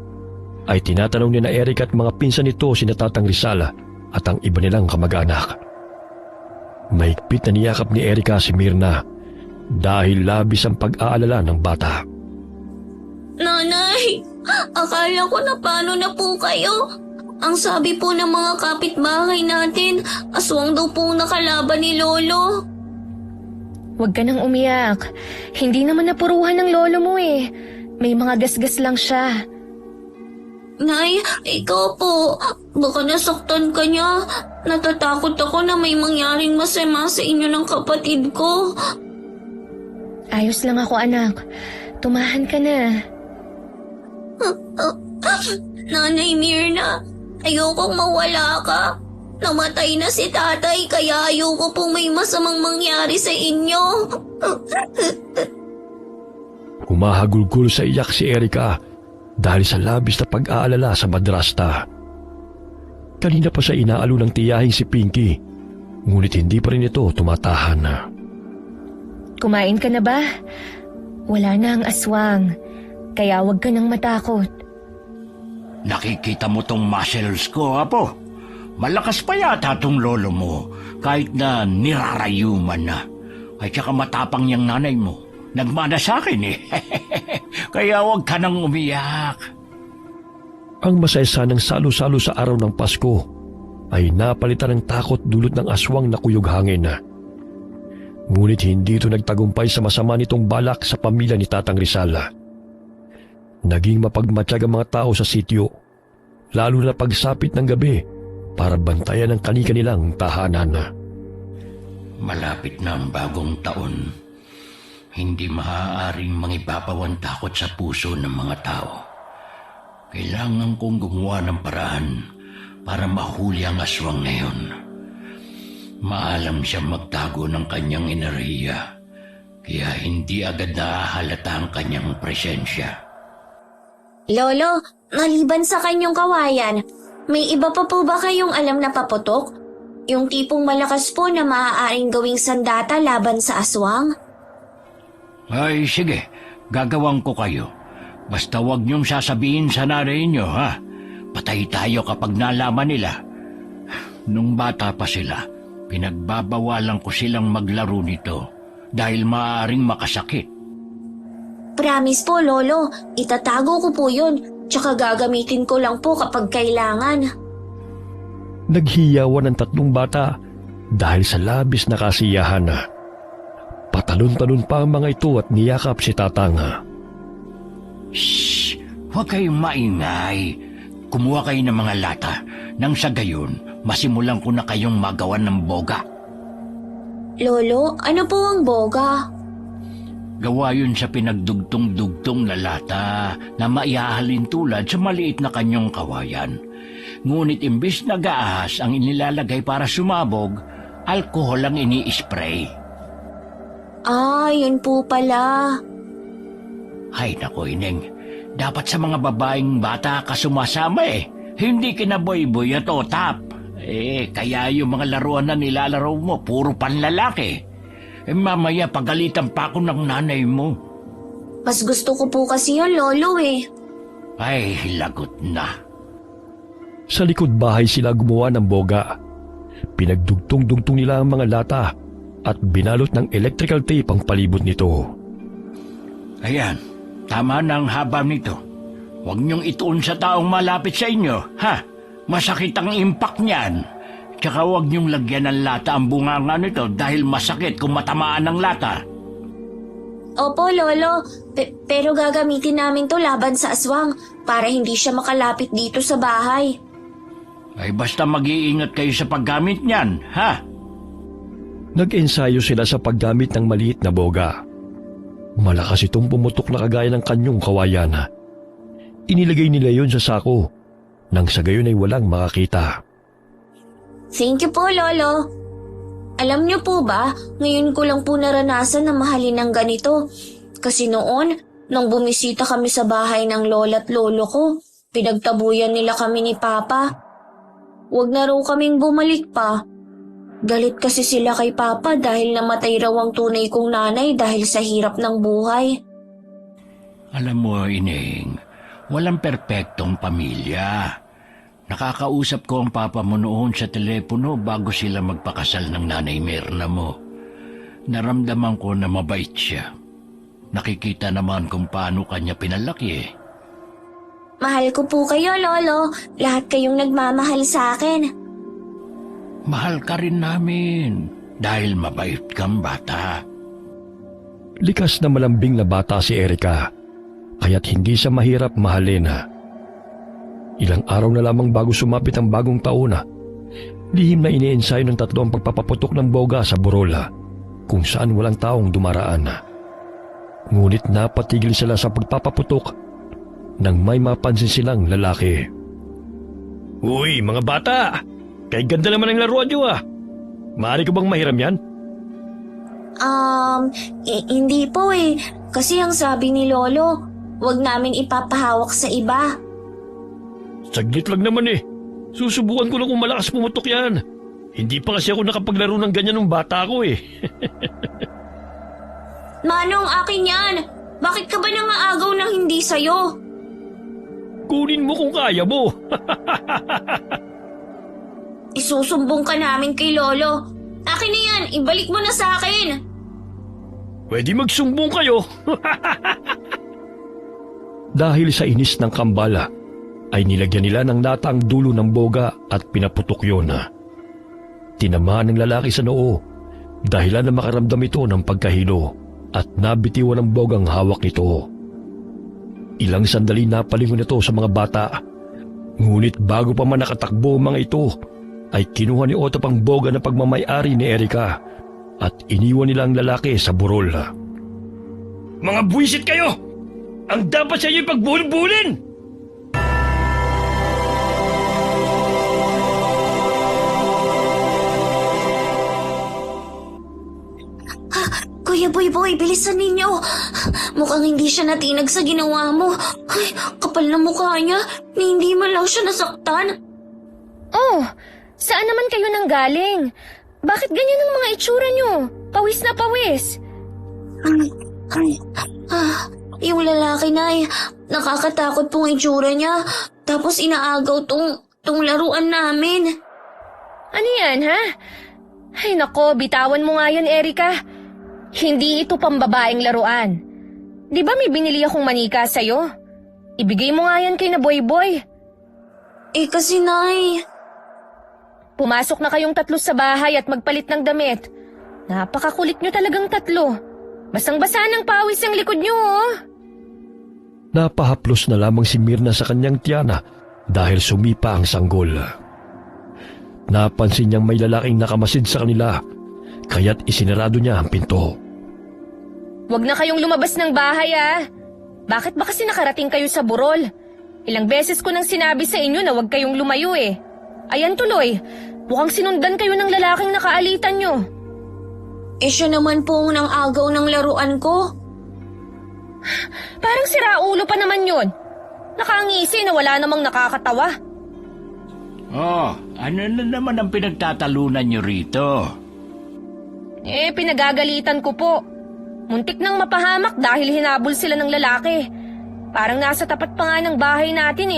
ay tinatanong ni na Eric at mga pinsan nito si Tatang Rizal at ang iba nilang kamag-anak. Mahigpit na niyakap ni Erica si Mirna dahil labis ang pag-aalala ng bata. Nanay, akala ko na paano na po kayo. Ang sabi po ng mga kapitbahay natin, aswang daw po nakalaban ni Lolo. Huwag ka nang umiyak. Hindi naman napuruhan ng lolo mo May mga gasgas lang siya. Nay, ikaw po. Baka nasaktan ka niya. Natatakot ako na may mangyaring masama sa inyo ng kapatid ko. Ayos lang ako, anak. Tumahan ka na. Nanay Mirna, ayokong mawala ka. Namatay na si tatay kaya ayoko pong may masamang mangyari sa inyo. Humahagulgul sa iyak si Erica dahil sa labis na pag-aalala sa madrasta. Kanina pa siya inaalo ng tiyahing si Pinky, ngunit hindi pa rin ito tumatahan. Kumain ka na ba? Wala na ang aswang, kaya huwag ka nang matakot. Nakikita mo tong muscles ko, apo. Malakas pa yata tong lolo mo, kahit na nirarayuman na. Ay tsaka matapang niyang nanay mo. Nagmana sa akin Kaya huwag ka nang umiyak. Ang masaysa ng salo-salo sa araw ng Pasko ay napalitan ng takot dulot ng aswang na kuyog hangin. Ngunit hindi ito nagtagumpay sa masama nitong balak sa pamilya ni Tatang Rizal. Naging mapagmatsyag ang mga tao sa sitio, lalo na pagsapit ng gabi para bantayan ang kani-kanilang tahanan. Malapit na ang bagong taon. Hindi maaaring mangibabaw ang takot sa puso ng mga tao. Kailangan kong gumawa ng paraan para mahuli ang aswang na yun. Maalam siya magtago ng kanyang enerhiya, kaya hindi agad nahahalata ang kanyang presensya. Lolo, maliban sa kanyang kawayan, may iba pa po ba kayong alam na paputok? Yung tipong malakas po na maaaring gawing sandata laban sa aswang? Ay, sige. Gagawin ko kayo. Basta huwag niyong sasabihin sa nanay niyo, ha? Patay tayo kapag nalaman nila. Nung bata pa sila, pinagbabawalan ko silang maglaro nito dahil maaaring makasakit. Promise po, Lolo. Itatago ko po yun. Tsaka gagamitin ko lang po kapag kailangan. Naghiyawan ang tatlong bata dahil sa labis na kasiyahan. Patalon-talon pa ang mga ito at niyakap si Tatang. Shh! Huwag kayong maingay. Kumuha kayo ng mga lata nang sa gayon masimulan ko na kayong magawan ng boga. Lolo, ano po ang boga? Gawa yun sa pinagdugtong-dugtong na lata na maihahalin tulad sa maliit na kanyong kawayan. Ngunit imbis na gaas ang inilalagay para sumabog, alkohol ang ini-spray. Ah, yun po pala. Hay nako, Ineng. Dapat sa mga babaeng bata ka sumasama Hindi kina boy-boy at otap. Kaya yung mga laruan na nilalaro mo, puro panlalaki. Mamaya pagalitan pa ako ng nanay mo. Mas gusto ko po kasi yun, Lolo Ay, lagot na. Sa likod bahay sila gumawa ng boga. Pinagdugtong-dugtong nila ang mga lata at binalot ng electrical tape ang palibot nito. Ayan, tama na ang haba nito. Huwag niyong ituon sa taong malapit sa inyo, ha? Masakit ang impact niyan. Tsaka huwag niyong lagyan ng lata ang bunganga nito dahil masakit kung matamaan ng lata. Opo, Lolo. Pero gagamitin namin to laban sa aswang para hindi siya makalapit dito sa bahay. Ay basta mag-iingat kayo sa paggamit niyan, ha? Nag-ensayo sila sa paggamit ng maliit na boga. Malakas itong pumutok na kagaya ng kanyong kawayan. Inilagay nila yon sa sako nang sa gayon ay walang makakita. Thank you po, Lolo. Alam niyo po ba, ngayon ko lang po naranasan na mahalin ng ganito. Kasi noon, nang bumisita kami sa bahay ng lola at lolo ko, pinagtabuyan nila kami ni Papa. Huwag na raw kaming bumalik pa. Galit kasi sila kay Papa dahil namatay raw ang tunay kong nanay dahil sa hirap ng buhay. Alam mo, Ineng, walang perpektong pamilya. Nakakausap ko ang papa mo noon sa telepono bago sila magpakasal ng nanay Mirna mo. Naramdaman ko na mabait siya. Nakikita naman kung paano kanya pinalaki. Mahal ko po kayo, Lolo. Lahat kayong nagmamahal sa akin. Mahal ka rin namin dahil mabait kang bata. Likas na malambing na bata si Erika, kaya't hindi siya mahirap mahalin. Ilang araw na lamang bago sumapit ang bagong taon, lihim na iniensayo ng tatlo ang pagpapaputok ng boga sa Borola kung saan walang taong dumaraan. Ngunit napatigil sila sa pagpapaputok nang may mapansin silang lalaki. Uy, mga bata! Kay ganda naman ang laruan niyo Maaari ko bang mahiram yan? Hindi po eh. Kasi ang sabi ni Lolo, wag namin ipapahawak sa iba. Saglit lang naman Susubukan ko lang kung malakas pumutok yan. Hindi pa kasi ako nakapaglaro ng ganyan nung bata ako Manong, akin yan! Bakit ka ba nangaagaw ng hindi sayo? Kunin mo kung kaya mo. Isusumbong ka namin kay Lolo. Akin na yan, ibalik mo na sa akin. Pwede magsumbong kayo. Dahil sa inis ng kambala, ay nilagyan nila ng lata ang dulo ng boga at pinaputok yun. Tinamaan ng lalaki sa noo dahilan na makaramdam ito ng pagkahilo at nabitiwan ng bogang hawak nito. Ilang sandali napalingon ito sa mga bata. Ngunit bago pa man nakatakbo ang mga ito, ay kinuha ni Otto pang boga na pagmamay-ari ni Erika at iniwan nila ang lalaki sa burol. Mga buwisit kayo! Ang dapat sa inyo pagbulin-bulin! Kuya Boy, bilisan ninyo. Mukhang hindi siya natinag sa ginawa mo. Ay, kapal na mukha niya. Hindi man lang siya nasaktan. Oh, saan naman kayo nanggaling? Bakit ganyan ang mga itsura nyo? Pawis na pawis. Yung lalaki na nakakatakot pong itsura niya. Tapos inaagaw tong laruan namin. Ano yan, ha? Ay nako, bitawan mo nga yan, Erika. Hindi ito pambabaeng laruan. Di ba may binili akong manika sa'yo? Ibigay mo nga yan kay na Boy. Kasi Nay... Pumasok na kayong tatlo sa bahay at magpalit ng damit. Napakakulit nyo talagang tatlo. Basang-basa ng pawis ang likod nyo, Napahaplos na lamang si Mirna sa kanyang tiyana dahil sumipa ang sanggol. Napansin niyang may lalaking nakamasid sa kanila, kaya't isinarado niya ang pinto. Huwag na kayong lumabas ng bahay, Bakit ba kasi nakarating kayo sa burol? Ilang beses ko nang sinabi sa inyo na huwag kayong lumayo Ayan tuloy, mukhang sinundan kayo ng lalaking nakaalitan nyo. Siya naman po ang agaw ng laruan ko. Parang siraulo pa naman yun. Nakangisi na wala namang nakakatawa. Oh, ano na naman ang pinagtatalunan nyo rito? Pinagagalitan ko po. Muntik nang mapahamak dahil hinabol sila ng lalaki. Parang nasa tapat pa nga ng bahay natin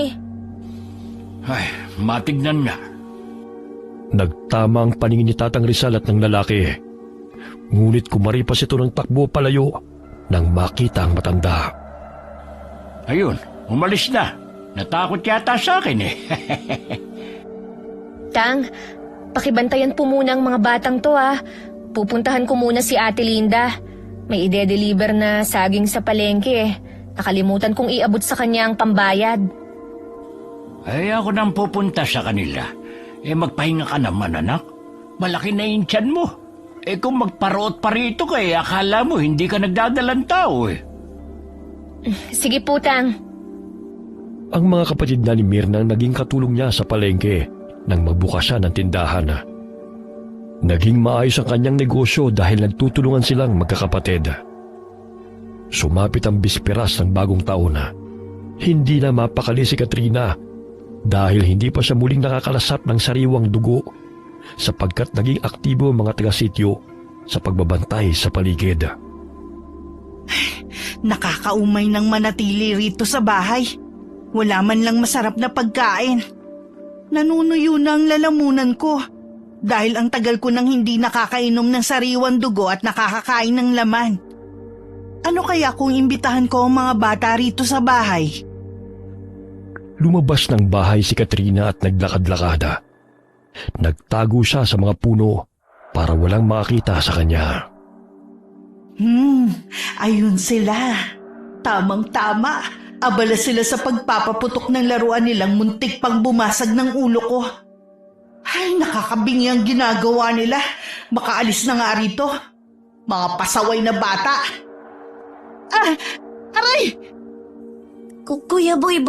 Ay, matignan nga. Nagtama ang paningin ni Tatang Rizal at ng lalaki. Ngunit kumaripas ito ng takbo palayo nang makita ang matanda. Ayun, umalis na. Natakot yata sa akin Tang, pakibantayan po muna ang mga batang to Pupuntahan ko muna si Ate Linda. May ide-deliver na saging sa palengke eh. Nakalimutan kong iabot sa kanya ang pambayad. Ay, ako nang pupunta sa kanila. Magpahinga ka naman, anak. Malaki na yung tiyan mo. Kung magparoot pa rito ka, akala mo hindi ka nagdadalang tao eh. Sige po, Tang. Ang mga kapatid na ni Mirna naging katulong niya sa palengke nang magbukas siya ng tindahan. Naging maayos ang kanyang negosyo dahil nagtutulungan silang magkakapatid. Sumapit ang bisperas ng bagong taon. Hindi na mapakali si Katrina dahil hindi pa siya muling nakakalasap ng sariwang dugo sapagkat naging aktibo ang mga taga-sityo sa pagbabantay sa paligid. Nakakaumay ng manatili rito sa bahay. Wala man lang masarap na pagkain. Nanunuyo na ang lalamunan ko dahil ang tagal ko nang hindi nakakainom ng sariwang dugo at nakakakain ng laman. Ano kaya kung imbitahan ko ang mga bata rito sa bahay? Lumabas ng bahay si Katrina at naglakad-lakada. Nagtago siya sa mga puno para walang makakita sa kanya. Ayun sila. Tamang-tama. Abala sila sa pagpapaputok ng laruan nilang muntik pang bumasag ng ulo ko. Ay, nakakabingi ang ginagawa nila. Makaalis na nga rito. Mga pasaway na bata. Aray! Kuya Boy,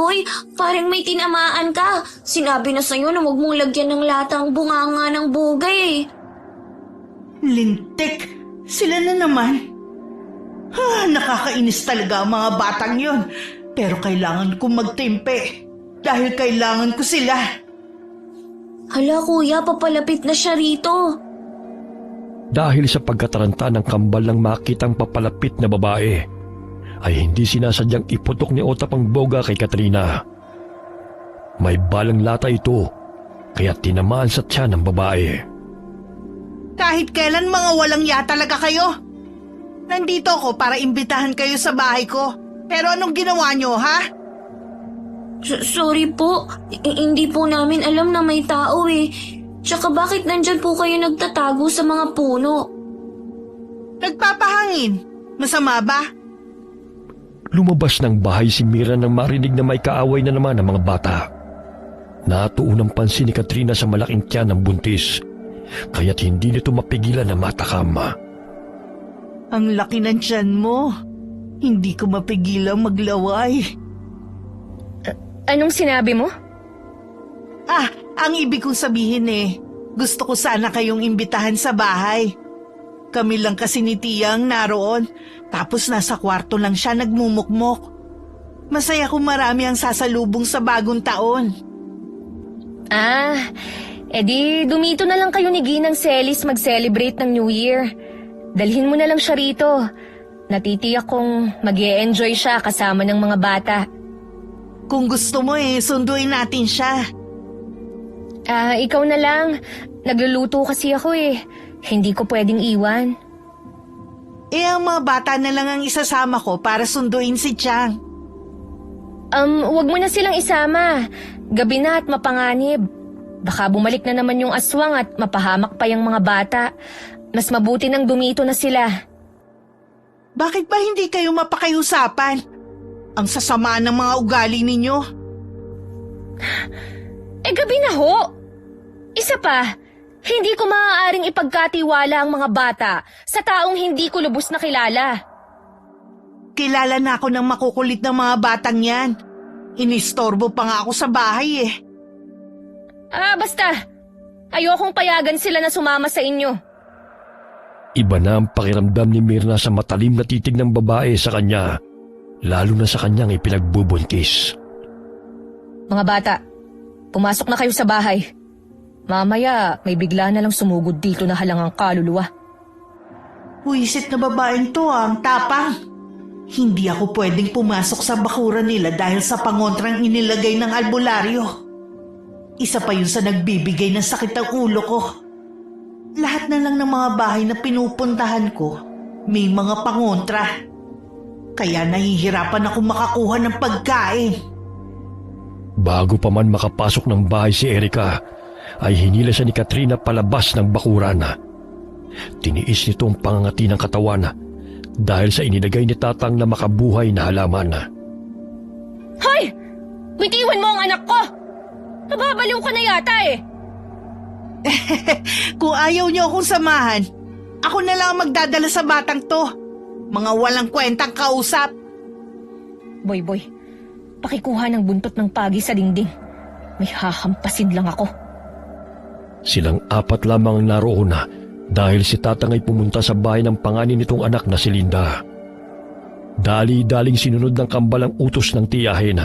parang may tinamaan ka. Sinabi na sa'yo na huwag mong lagyan ng latang bunganga ng bugay. Lintik. Sila na naman. Nakakainis talaga ang mga batang yon. Pero kailangan kong magtimpe. Dahil kailangan ko sila. Hala kuya, papalapit na siya rito. Dahil sa pagkataranta ng kambal ng makitang papalapit na babae, ay hindi sinasadyang iputok ni Otap ang boga kay Katrina. May balang lata ito, kaya tinamaan sa tiyan ng babae. Kahit kailan mga walang ya talaga kayo. Nandito ako para imbitahan kayo sa bahay ko. Pero anong ginawa nyo, ha? Sorry po, hindi po namin alam na may tao eh. Tsaka bakit nandyan po kayo nagtatago sa mga puno? Nagpapahangin. Masama ba? Lumabas ng bahay si Mira nang marinig na may kaaway na naman ang mga bata. Natuon ang pansin ni Katrina sa malaking tiyan ng buntis, kaya't hindi nito mapigilan na matakam. Ang laki ng tiyan mo. Hindi ko mapigilang maglaway. Anong sinabi mo? Ang ibig kong sabihin gusto ko sana kayong imbitahan sa bahay. Kami lang kasi ni Tiyang naroon, tapos nasa kwarto lang siya nagmumukmok. Masaya kung marami ang sasalubong sa bagong taon. Edi dumito na lang kayo ni Ginang Celis mag-celebrate ng New Year. Dalhin mo na lang siya rito. Natitiyak kong mag-e-enjoy siya kasama ng mga bata. Kung gusto mo sunduin natin siya. Ikaw na lang. Nagluluto kasi ako Hindi ko pwedeng iwan. Ang mga bata na lang ang isasama ko para sunduin si Chang. Wag mo na silang isama. Gabi na at mapanganib. Baka bumalik na naman yung aswang at mapahamak pa yung mga bata. Mas mabuti nang dumito na sila. Bakit ba hindi kayo mapakiusapan? Ang sasama ng mga ugali ninyo. Gabi na ho. Isa pa, hindi ko maaaring ipagkatiwala ang mga bata sa taong hindi ko lubos na kilala. Kilala na ako ng makukulit ng mga batang yan. Inistorbo pa nga ako sa bahay Basta. Ayokong payagan sila na sumama sa inyo. Iba na ang pakiramdam ni Mirna sa matalim na titig ng babae sa kanya, lalo na sa kanyang ipinagbubuntis. Mga bata, pumasok na kayo sa bahay. Mamaya, may bigla na lang sumugod dito na halangang kaluluwa. Puwisit na babaeng to ang tapang. Hindi ako pwedeng pumasok sa bakuran nila dahil sa pangontrang inilagay ng albularyo. Isa pa yun sa nagbibigay ng sakit ang ulo ko. Lahat na lang ng mga bahay na pinupuntahan ko, may mga pangontra. Kaya nahihirapan ako makakuha ng pagkain. Bago pa man makapasok ng bahay si Erika, ay hinila siya ni Katrina palabas ng bakuran. Tiniis nito ang pangangati ng katawan dahil sa inilagay ni tatang na makabuhay na halaman. Hoy! Bitiwan mo ang anak ko! Nababaliw ka na yata eh! Kung ayaw niyo akong samahan, ako na lang ang magdadala sa batang to. Mga walang kwentang kausap. Boy, pakikuha ng buntot ng pagi sa dingding. May hahampasin lang ako. Silang apat lamang naroon na dahil si tatang ay pumunta sa bahay ng panganay nitong anak na si Linda. Dali-daling sinunod ng kambal ang utos ng tiyahin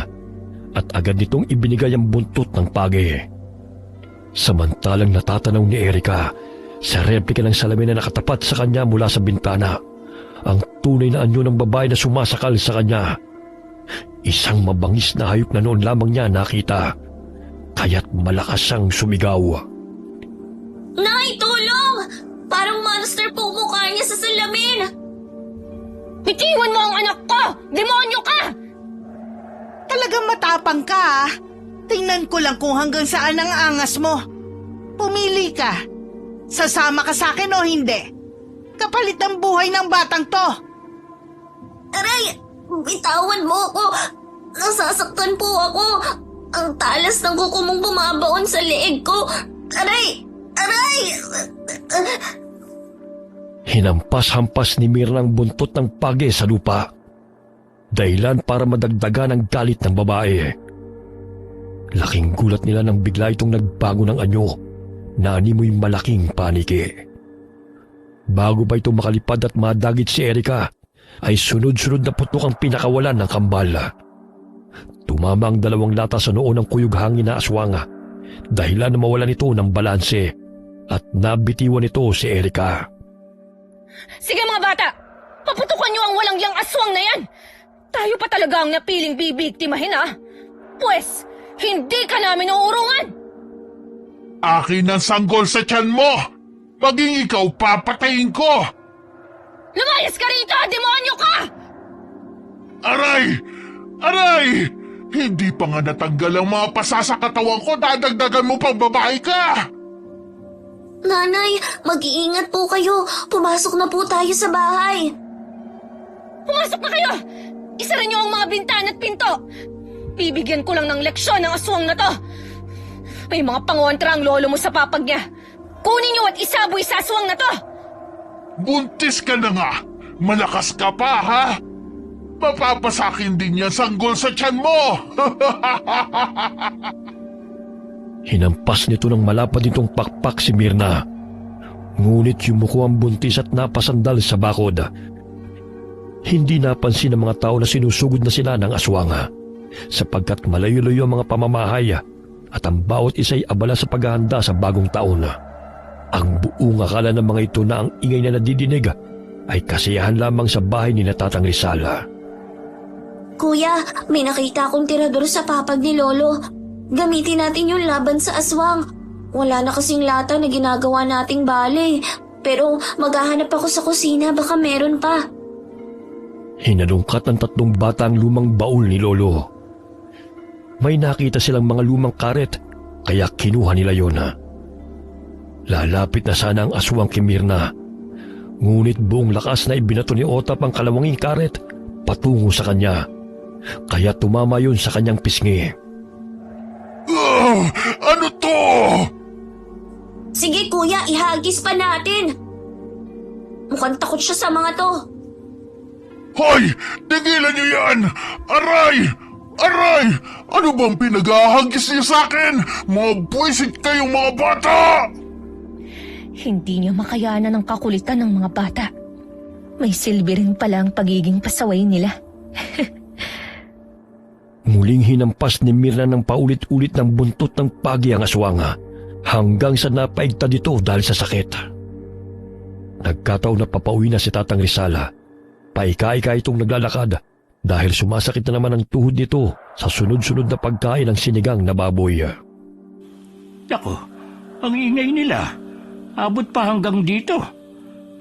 at agad nitong ibinigay ang buntot ng pagi. Samantalang natatanaw ni Erica sa replika ng salamin na nakatapat sa kanya mula sa bintana ang tunay na anyo ng babae na sumasakal sa kanya. Isang mabangis na hayop na noon lamang niya nakita, kaya't malakas siyang sumigaw. Nay, tulong! Parang monster po mukha niya sa salamin! Bitiwan mo ang anak ko! Demonyo ka! Talagang matapang ka, ah. Tingnan ko lang kung hanggang saan ang angas mo. Pumili ka. Sasama ka sa akin o hindi? Kapalit ng buhay ng batang to. Aray! Bitawan mo ako! Nasasaktan po ako! Ang talas ng kuko mong bumabaon sa leeg ko! Aray! Aray! Hinampas-hampas ni Mirna ang buntot ng pagi sa lupa, dahilan para madagdagan ang galit ng babae. Laking gulat nila nang bigla itong nagbago ng anyo na animoy malaking paniki. Bago pa ito makalipad at madagit si Erica, ay sunod-sunod na putok ang pinakawalan ng kambal. Tumama ang 2 lata sa noo ng kuyog hangin na aswang, dahilan na mawalan ito ng balanse at nabitiwan ito si Erica. Sige mga bata! Paputukan niyo ang walang yang aswang na yan! Tayo pa talaga ang napiling bibiktimahin Pwes, hindi ka namin uurungan! Akin ang sanggol sa tiyan mo! Maging ikaw papatayin ko! Lumayas ka rito! Demonyo ka! Aray! Aray! Hindi pa nga natanggal ang mga pasa sa katawan ko, dadagdagan mo pang babae ka! Nanay, mag-iingat po kayo. Pumasok na po tayo sa bahay. Pumasok na kayo! Isara niyo ang mga bintana at pinto! Bibigyan ko lang ng leksyon ang aswang na to! May mga pangontra ang lolo mo sa papag niya! Kunin niyo at isaboy sa aswang na to! Buntis ka na nga! Malakas ka pa, ha? Mapapasakin din yan sanggol sa tiyan mo! Hinampas nito ng malapad nitong pakpak si Mirna. Ngunit yumuko ang buntis at napasandal sa bakod. Hindi napansin ng mga tao na sinusugod na sila ng aswang, sapagkat malayo-layo ang mga pamamahay at ang bawat isa'y abala sa paghahanda sa bagong taon. Ang buong akala ng mga ito na ang ingay na nadidinig ay kasiyahan lamang sa bahay ni Tatang Rizal. Kuya, may nakita akong tirador sa papag ni Lolo. Gamitin natin yung laban sa aswang. Wala na kasing lata na ginagawa nating bale. Pero maghahanap ako sa kusina, baka meron pa. Hinalungkat ng 3 bata ang lumang baul ni Lolo. May nakita silang mga lumang karet, kaya kinuha nila yon. Lalapit na sana ang aswang kay Mirna. Ngunit buong lakas na ibinato ni Otap ang kalawanging karet patungo sa kanya. Kaya tumama yun sa kanyang pisngi. Ano to? Sige kuya, ihagis pa natin. Mukhang takot siya sa mga to. Hoy! Tigilan niyo yan! Aray! Aray! Ano bang pinaghahagis niyo sa akin? Mga buwisit kayong mga bata! Hindi niyo makayanan ang kakulitan ng mga bata. May silbi rin pala ang pagiging pasaway nila. Muling hinampas ni Mirna ng paulit-ulit ng buntot ng pagi ang aswang hanggang sa napaigta dito dahil sa sakit. Nagkataon na papauwi na si Tatang Rizal. Paika-ika itong naglalakad dahil sumasakit na naman ang tuhod nito sa sunod-sunod na pagkain ng sinigang na baboy. Ako, ang ingay nila. Abot pa hanggang dito.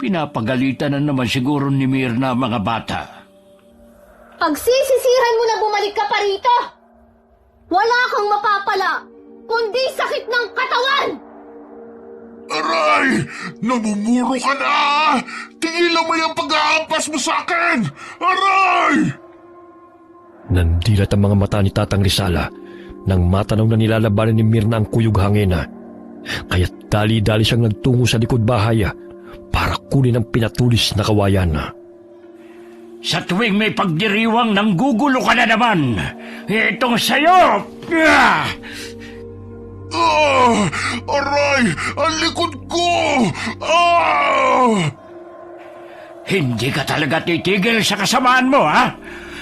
Pinapagalitan na naman siguro ni Mirna mga bata. Pagsisisihan mo na bumalik ka pa rito! Wala kang mapapala, kundi sakit ng katawan! Aray! Namumuro ka na! Tigilan mo yung pag-aampas mo sa akin! Aray! Nandilat ang mga mata ni Tatang Rizala nang matanaw na nilalabanan ni Mirna ang kuyog hangin. Kaya't dali-dali siyang nagtungo sa likod bahay para kunin ang pinatulis na kawayan. Sa tuwing may pagdiriwang, nanggugulo ka na naman. Itong sayo! Aray! Ang likod ko! Hindi ka talaga titigil sa kasamaan mo, ha?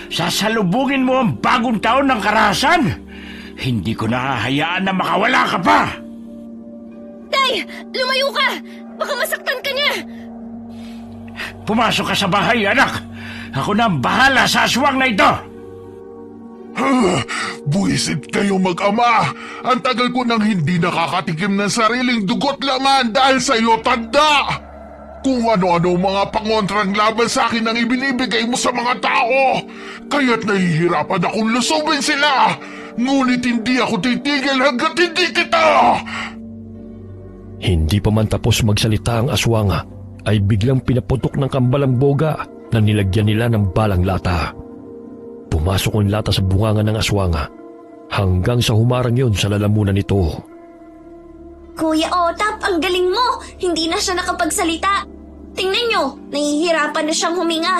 Sasalubungin mo ang bagong taon ng karahasan? Hindi ko nahahayaan na makawala ka pa! Tay! Lumayo ka! Baka masaktan ka niya! Pumasok ka sa bahay, anak! Ako na ang bahala sa aswang na ito! Buwisit kayo mag-ama! Ang tagal ko nang hindi nakakatikim ng sariling dugot laman dahil sa iyo, tanda! Kung ano-ano mga pangontrang laban sa akin ang ibinibigay mo sa mga tao, kaya't nahihirapan akong lusubin sila! Ngunit hindi ako titigil hanggat hindi kita! Hindi pa man tapos magsalita ang aswang ay biglang pinaputok ng kambalang boga na nilagyan nila ng balang lata. Pumasok ang lata sa bunganga ng aswang hanggang sa humarang yon sa lalamunan nito. Kuya Otap, ang galing mo! Hindi na siya nakapagsalita. Tingnan nyo, nahihirapan na siyang huminga.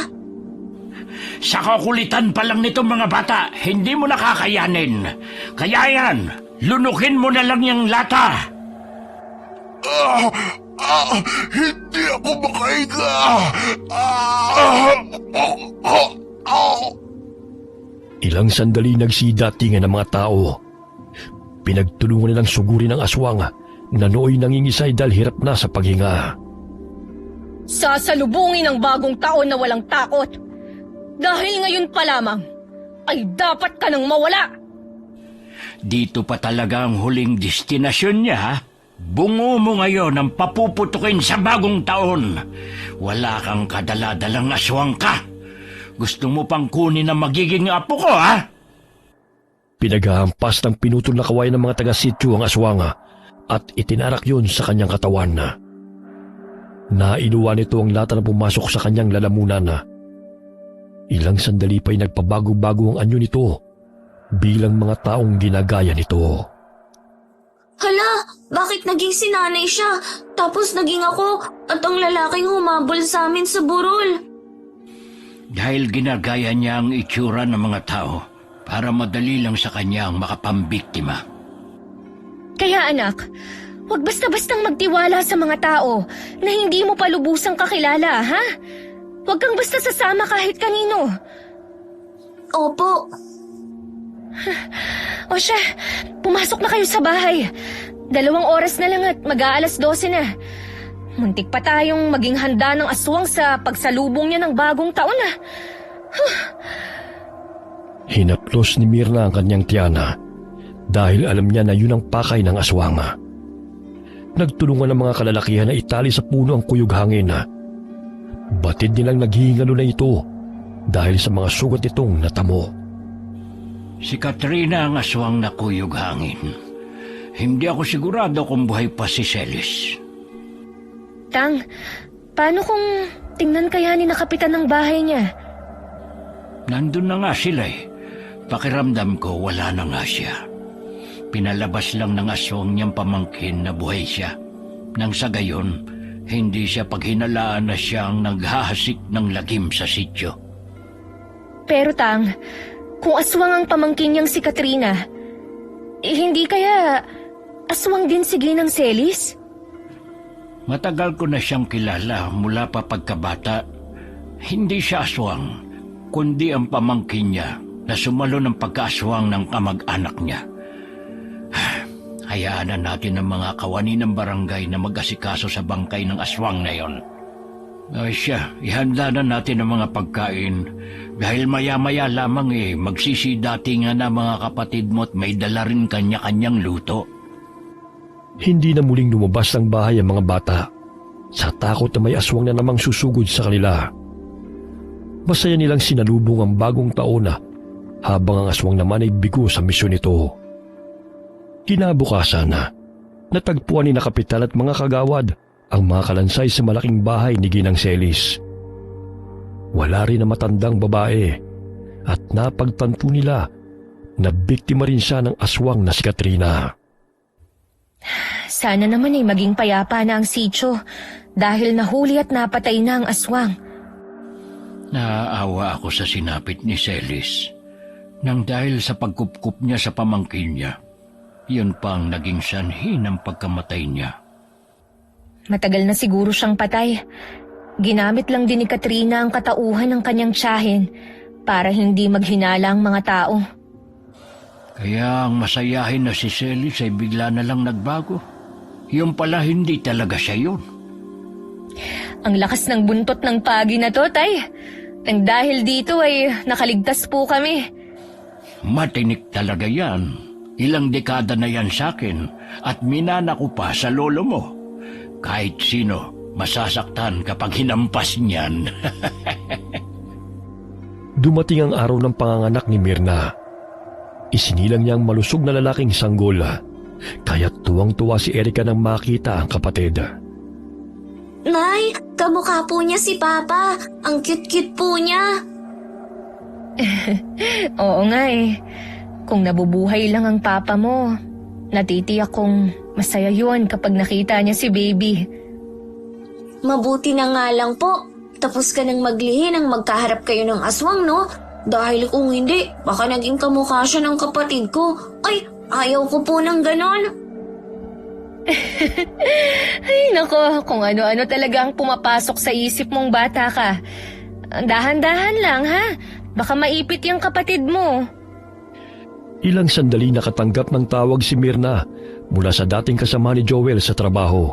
Sa kakulitan pa lang nitong mga bata, hindi mo nakakayanin. Kaya yan, lunukin mo na lang yung lata. Hindi ako makahiga! Ilang sandali nagsidatingan ng mga tao. Pinagtulungan nilang sugurin ang aswang na nooy nangingisay dahil hirap na sa paghinga. Sasalubungin ang bagong taon na walang takot. Dahil ngayon pa lamang, ay dapat ka nang mawala. Dito pa talaga ang huling destinasyon niya, ha? Bungo mo ngayon ang papuputukin sa bagong taon. Wala kang kadala-dalang aswang ka. Gusto mo pang kunin ang magiging apo ko, ha? Pinaghahampas ng pinutol na kawayan ng mga taga-sityo ang aswang at itinarak yun sa kanyang katawan. Nainuwan nito ang lata na pumasok sa kanyang lalamunan. Ilang sandali pa'y nagpabago-bago ang anyo nito bilang mga taong ginagaya nito. Hala, bakit naging sinanay siya? Tapos naging ako at ang lalaking humabol sa amin sa burol. Dahil ginagaya niya ang itsura ng mga tao para madali lang sa kanya ang makapambiktima. Kaya anak, huwag basta-bastang magtiwala sa mga tao na hindi mo pa lubusang kakilala, ha? Huwag kang basta sasama kahit kanino. Opo. O siya, pumasok na kayo sa bahay. 2 oras na lang at mag-aalas 12 na. Muntik pa tayong maging handa ng aswang sa pagsalubong niya ng bagong taon na. Hinaplos ni Mirna ang kanyang tiyana dahil alam niya na yun ang pakay ng aswang. Nagtulungan ng mga kalalakihan na itali sa puno ang kuyog hangin. Batid nilang naghihingalo na ito dahil sa mga sugat itong natamo. Si Katrina ang aswang na kuyog hangin. Hindi ako sigurado kung buhay pa si Celis. Tang, paano kung tingnan kaya ni na kapitan ng bahay niya? Nandun na nga sila eh. Pakiramdam ko wala na nga siya. Pinalabas lang ng aswang niyang pamangkin na buhay siya. Nang sa gayon, hindi siya paghinalaan na siyang naghahasik ng lagim sa sityo. Pero Tang, kung aswang ang pamangkin niyang si Katrina, hindi kaya aswang din si Ginang Celis? Matagal ko na siyang kilala mula pa pagkabata. Hindi siya aswang, kundi ang pamangkin niya na sumalo ng pagkaaswang ng kamag-anak niya. Hayaan na natin ang mga kawani ng barangay na mag-asikaso sa bangkay ng aswang na yon. Ay siya, ihanda na natin ang mga pagkain dahil maya-maya lamang magsisidati nga na mga kapatid mo at may dala rin kanya-kanyang luto. Hindi na muling lumabas ng bahay ang mga bata sa takot na may aswang na namang susugod sa kanila. Masaya nilang sinalubong ang bagong taon habang ang aswang naman ay bigo sa misyon nito. Kinabukasan natagpuan ni Kapitan at mga kagawad ang mga kalansay sa malaking bahay ni Ginang Celis. Wala rin na matandang babae at napagtanto nila na biktima rin siya ng aswang na si Katrina. Sana naman ay maging payapa na ang sityo dahil nahuli at napatay na ang aswang. Naaawa ako sa sinapit ni Celis nang dahil sa pagkupkup niya sa pamangkin niya. Yun pa ang naging sanhi ng pagkamatay niya. Matagal na siguro siyang patay. Ginamit lang din ni Katrina ang katauhan ng kanyang tiyahin para hindi maghinala ang mga tao. Kaya ang masayahin na si Celis ay bigla na lang nagbago. Yung pala hindi talaga siya yun. Ang lakas ng buntot ng pagi na to, Tay. Nang dahil dito ay nakaligtas po kami. Matinik talaga yan. Ilang dekada na yan sa akin at minana ko pa sa lolo mo. Kahit sino, masasaktan kapag hinampas niyan. Dumating ang araw ng panganganak ni Mirna. Isinilang niya ang malusog na lalaking sanggol, kaya tuwang-tuwa si Erica nang makita ang kapatid. Nay, kamukha po niya si Papa. Ang cute-cute po niya. Oo nga eh. Kung nabubuhay lang ang papa mo, natitiyak kong masaya yun kapag nakita niya si baby. Mabuti na nga lang po. Tapos ka nang maglihi nang magkaharap kayo ng aswang, no? Dahil kung hindi, baka naging kamukha siya ng kapatid ko. Ay, ayaw ko po ng ganon. Ay nako, kung ano-ano talaga ang pumapasok sa isip mong bata ka. Dahan-dahan lang ha, baka maipit yung kapatid mo. Ilang sandali nakatanggap ng tawag si Mirna mula sa dating kasama ni Joel sa trabaho.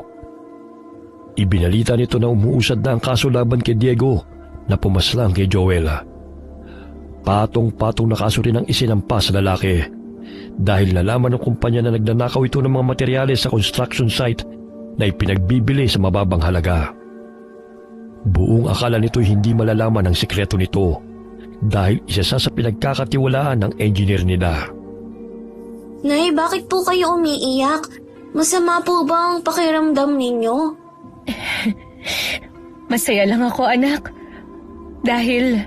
Ibinalita nito na umuusad na ang kaso laban kay Diego na pumaslang kay Joel. Patong-patong na kaso rin ang isinampa sa lalaki dahil nalaman ng kumpanya na nagnanakaw ito ng mga materyales sa construction site na ipinagbibili sa mababang halaga. Buong akala nito hindi malalaman ang sikreto nito dahil isa sa pinagkakatiwalaan ng engineer nila. Nay, bakit po kayo umiiyak? Masama po ba ang pakiramdam ninyo? Masaya lang ako anak. Dahil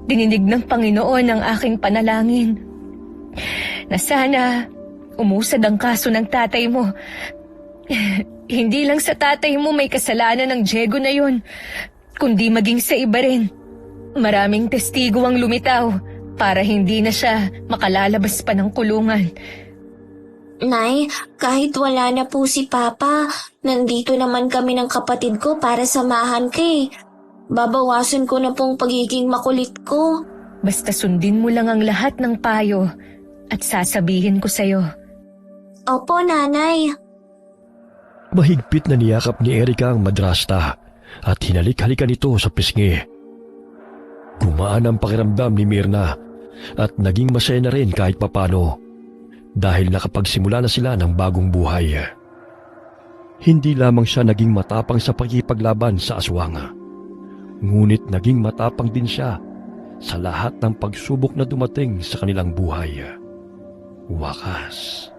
dininig ng Panginoon ang aking panalangin na sana umusad ang kaso ng tatay mo. Hindi lang sa tatay mo may kasalanan ng Diego na yun, kundi maging sa iba rin. Maraming testigo ang lumitaw para hindi na siya makalalabas pa ng kulungan. Nay, kahit wala na po si Papa, nandito naman kami ng kapatid ko para samahan kay. Babawasan ko na pong pagiging makulit ko. Basta sundin mo lang ang lahat ng payo at sasabihin ko sa'yo. Opo, Nanay. Mahigpit na niyakap ni Erica ang madrasta at hinalik-halikan ito sa pisngi. Gumaan ang pakiramdam ni Mirna at naging masaya na rin kahit papano dahil nakapagsimula na sila ng bagong buhay. Hindi lamang siya naging matapang sa pagkipaglaban sa aswang, ngunit naging matapang din siya sa lahat ng pagsubok na dumating sa kanilang buhay. Wakas.